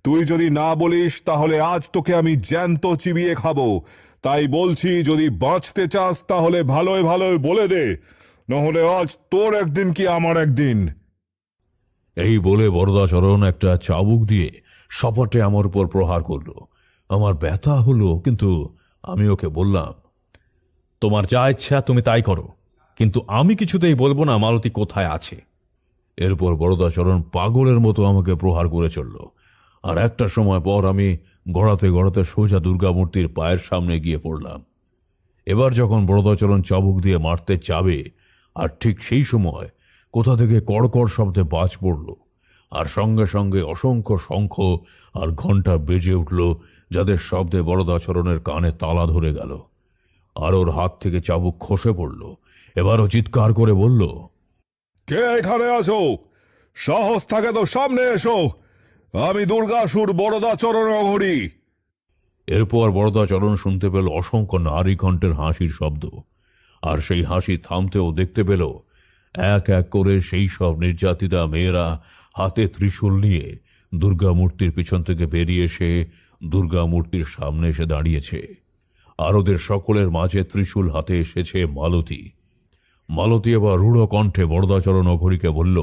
তুই যদি না বলিস তাহলে আজ তোকে আমি জ্যান্ত চিবিয়ে খাবো। তাই বলছি, যদি বাঁচতে চাস তাহলে ভালোই ভালোই বলে দে, নহলে আজ তোর একদিন কি আমার একদিন। এই বলে বরদাচরণ একটা চাবুক দিয়ে সপাটে আমার উপর প্রহার করল। আমার ব্যথা হলো, কিন্তু আমি ওকে বললাম, তোমার যা ইচ্ছা তুমি তাই করো, কিন্তু আমি কিছুতেই বলবো না মালতী কোথায় আছে। এরপর বরদাচরণ পাগলের মতো আমাকে প্রহার করে চলল। আর একটা সময় পর আমি গড়াতে গড়াতে সোজা দুর্গা মূর্তির পায়ের সামনে গিয়ে পড়লাম। এবার যখন বরদাচরণ চাবুক দিয়ে মারতে যাবে, আর ঠিক সেই সময় কোথা থেকে কড়কড় শব্দে বাজ পড়ল, আর সঙ্গে সঙ্গে অসংখ্য শঙ্খ আর ঘণ্টা বেজে উঠল, যাদের শব্দে বরদাচরণের কানে তালা ধরে গেল। আর ওর হাত থেকে চাবুক খসে পড়ল। এবারও চিৎকার করে বলল, কে এখানে আছো? সাহস থাকে তো সামনে এসো। আমি দুর্গাসুর বরদাচরণ অঘরী। এরপর বরদাচরণ শুনতে পেল অসংখ্য নারী কণ্ঠের হাসির শব্দ, আর সেই হাসি থামতেও দেখতে পেল এক এক করে সেই সব নির্যাতিতা মেয়েরা হাতে ত্রিশূল নিয়ে দুর্গা মূর্তির পিছন থেকে বেরিয়ে এসে দুর্গা মূর্তির সামনে এসে দাঁড়িয়েছে। আর ওদের সকলের মাঝে ত্রিশূল হাতে এসেছে মালতী। মালতী এবার রূঢ় কণ্ঠে বরদাচরণ অঘরীকে বলল,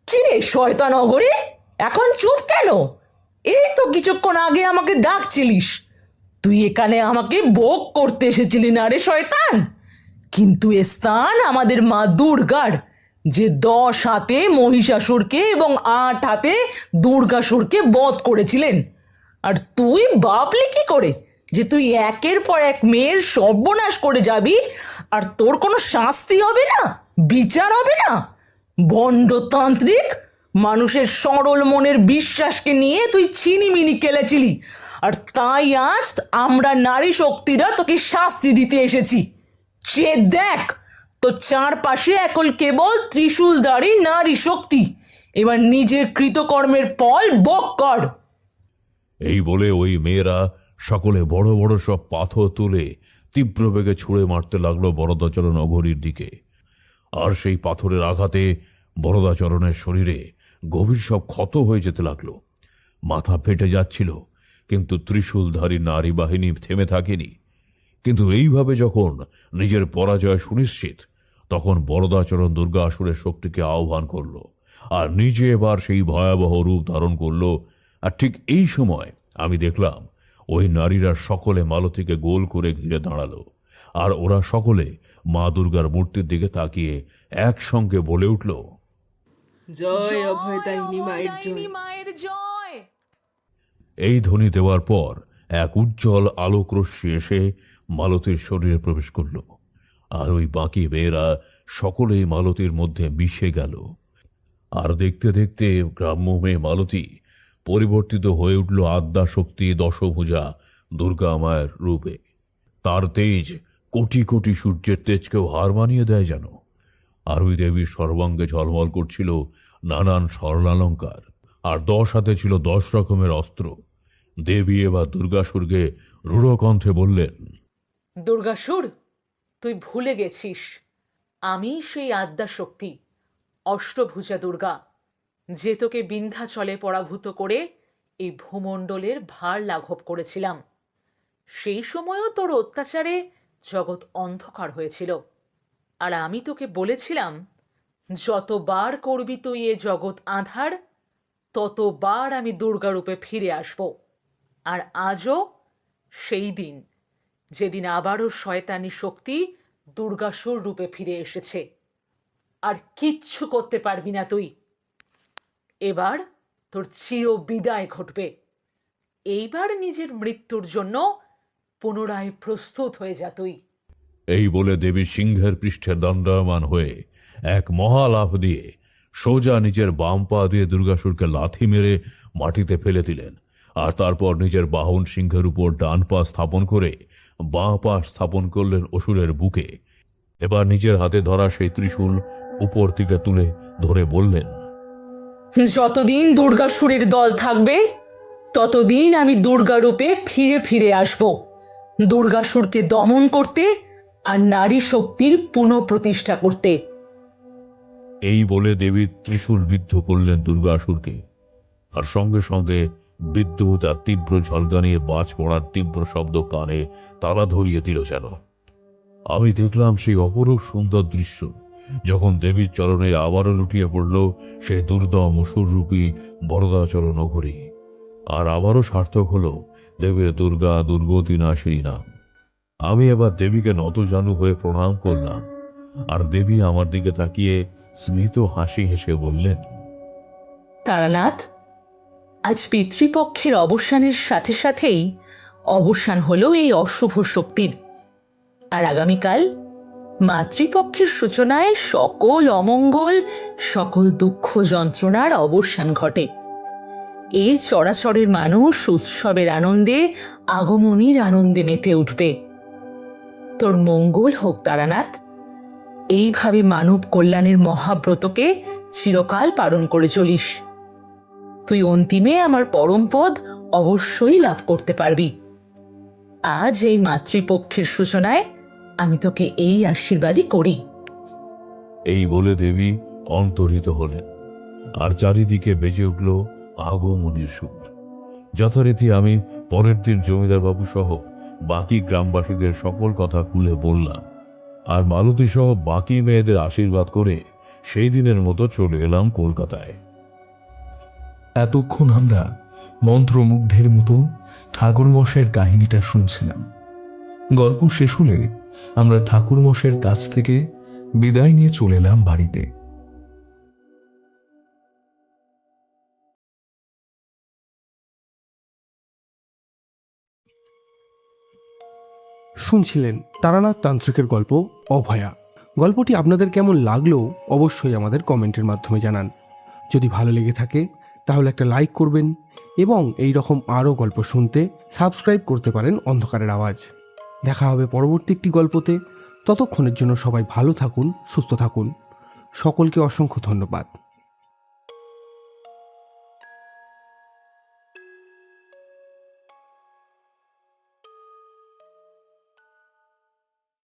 কি রে শয়তান অঘরী, এখন চুপ কেন? এই তো কিছুক্ষণ আগে আমাকে ডাকছিলিস। তুই এখানে আমাকে ভোগ করতে এসেছিলি না রে শয়তান? কিন্তু এ স্থান আমাদের মা দুর্গার, যে 10 হাতে মহিষাসুরকে এবং 8 হাতে দুর্গাসুরকে বধ করেছিলেন। আর তুই ভাবলি কি করে যে তুই একের পর এক মেয়ের সর্বনাশ করে যাবি, আর তোর কোনো শাস্তি হবে না, বিচার হবে না? ভণ্ডতান্ত্রিক, মানুষের সরল মনের বিশ্বাসকে নিয়ে তুই ছিনিমিনি খেলেছিলি, আর তাই আজ আমরা নারী শক্তিরা তোকে শাস্তি দিতে এসেছি। সে দেখ, তো চারপাশে এখন কেবল ত্রিশূলধারী নারী শক্তি। এবার নিজের কৃতকর্মের ফল ভোগ কর। এই বলে ওই মেয়েরা সকলে বড় বড় সব পাথর তুলে তীব্র বেগে ছুঁড়ে মারতে লাগলো বরদাচরণ অঘরীর দিকে। আর সেই পাথরের আঘাতে বরদাচরণের শরীরে গভীর সব ক্ষত হয়ে যেতে লাগলো। মাথা ফেটে যাচ্ছিল, কিন্তু ত্রিশূলধারী নারী বাহিনী থেমে থাকেনি। কিন্তু এইভাবে যখন নিজের পরাজয় সুনিশ্চিত, তখন বরদাচরণ দুর্গা আসুরের শক্তিকে আহ্বান করল, আর নিজে এবার সেই ভয়াবহ রূপ ধারণ করল। আর ঠিক এই সময় আমি দেখলাম ওই নারীরা সকলে মালতীকে গোল করে ঘিরে দাঁড়ালো, আর ওরা সকলে মা দুর্গার মূর্তির দিকে তাকিয়ে একসঙ্গে বলে উঠল, জয় অভয়দায়িনী মায়ের জয়। এই ধ্বনি দেওয়ার পর এক উজ্জ্বল আলোক রশ্মি এসে মালতীর শরীরে প্রবেশ করল, আর ওই বাকি মেয়েরা সকলেই মালতীর মধ্যে মিশে গেল। আর দেখতে দেখতে গ্রাম্য মেয়ে মালতী পরিবর্তিত হয়ে উঠল আদ্যা শক্তি দশভুজা দুর্গা মায়ের রূপে। তার তেজ কোটি কোটি সূর্যের তেজকেও হার মানিয়ে দেয় যেন। আর ওই দেবীর সর্বাঙ্গে ঝলমল করছিল নানান স্বর্ণালঙ্কার, আর 10 হাতে ছিল 10 রকমের অস্ত্র। দেবী এবার দুর্গাসুরকে রূঢ় কণ্ঠে বললেন, দুর্গাসুর, তুই ভুলে গেছিস আমি সেই আদ্যা শক্তি অষ্টভুজা দুর্গা, যে তোকে বিন্ধ্যাচলে পরাভূত করে এই ভূমণ্ডলের ভার লাঘব করেছিলাম। সেই সময়ও তোর অত্যাচারে জগৎ অন্ধকার হয়েছিল, আর আমি তোকে বলেছিলাম যতবার করবি তুই এ জগৎ আঁধার, ততবার আমি দুর্গারূপে ফিরে আসব। আর আজও সেই দিন, যেদিন আবারও শয়তানি শক্তি দুর্গাসুর রূপে ফিরে এসেছে। আর কিচ্ছু করতে পারবি না তুই। এবার তোর চির বিদায় ঘটবে। এইবার নিজের মৃত্যুর জন্য পুনরায় প্রস্তুত হয়ে যা তুই। এই বলে দেবী সিংহের পৃষ্ঠে দণ্ডায়মান হয়ে এক মহালাফ দিয়ে সোজা নিজের বাম পা দিয়ে দুর্গাসুরকে লাথি মেরে মাটিতে ফেলে দিলেন। আর তারপর নিজের বাহন সিংহের উপর ডান পা স্থাপন করে বাঁ পা স্থাপন করলেন অসুরের বুকে। এবার নিজের হাতে ধরা সেই ত্রিশূল উপর দিকে তুলে ধরে বললেন, যতদিন দুর্গাসুরের দল থাকবে ততদিন আমি দুর্গা রূপে ফিরে ফিরে আসব, দুর্গাসুরকে দমন করতে আর নারী শক্তির পুনঃপ্রতিষ্ঠা করতে। এই বলে দেবী ত্রিশূল বিদ্ধ করলেন দুর্গাসুরকে। আর সঙ্গে সঙ্গে বিদ্যুৎ আর তীব্র ঝলকানির বাজ পড়ার তীব্র শব্দ কানে তালা ধরিয়ে দিল যেন। আমি দেখলাম সেই অপরূপ সুন্দর দৃশ্য, যখন দেবীর চরণে আবারও লুটিয়ে পড়ল সে দুর্দম অসুররূপী বরদাচল নগরী। আর আবারও সার্থক হলো দেবীর দুর্গা দুর্গতি নাশিনী নাম। আমি এবার দেবীকে নতজানু হয়ে প্রণাম করলাম, আর দেবী আমার দিকে তাকিয়ে স্মিত হাসি হেসে বললেন, তারানাথ, আজ পিতৃপক্ষের অবসানের সাথে সাথেই অবসান হলো এই অশুভ শক্তির। আর আগামীকাল মাতৃপক্ষের সূচনায় সকল অমঙ্গল, সকল দুঃখ যন্ত্রণার অবসান ঘটে। এই চরাচরের মানুষ উৎসবের আনন্দে, আগমনীর আনন্দে মেতে উঠবে। তোর মঙ্গল হোক তারানাথ। এইভাবে মানব কল্যাণের মহাব্রতকে চিরকাল পালন করে চলিস। তুই অন্তিমে আমার পরম পদ অবশ্যই লাভ করতে পারবি। আজ এই মাতৃপক্ষের সূচনায় আমি তোকে এই আশীর্বাদই করি। এই বলে দেবী অন্তর্হিত হলেন, আর চারিদিকে বেজে উঠল আগমনীর সুর। যথারীতি আমি পরের দিন জমিদার বাবু সহ বাকি গ্রামবাসীদের সকল কথা খুলে বললাম, আর মালতী সহ বাকি মেয়েদের আশীর্বাদ করে সেই দিনের মতো চলে এলাম কলকাতায়। এতক্ষণ আমরা মন্ত্রমুগ্ধের মতো ঠাকুরমশাইয়ের কাহিনীটা শুনছিলাম। গল্প শেষ হলে আমরা ঠাকুরমশাইয়ের কাছ থেকে বিদায় নিয়ে চলে এলাম বাড়িতে। শুনছিলেন তারানাথ তান্ত্রিকের গল্প অভয়া। গল্পটি আপনাদের কেমন লাগলো অবশ্যই আমাদের কমেন্টের মাধ্যমে জানান। যদি ভালো লেগে থাকে তাহলে একটা লাইক করবেন, এবং এই রকম আরও গল্প শুনতে সাবস্ক্রাইব করতে পারেন অন্ধকারের আওয়াজ। দেখা হবে পরবর্তী একটি গল্পতে। ততক্ষণের জন্য সবাই ভালো থাকুন, সুস্থ থাকুন। সকলকে অসংখ্য ধন্যবাদ।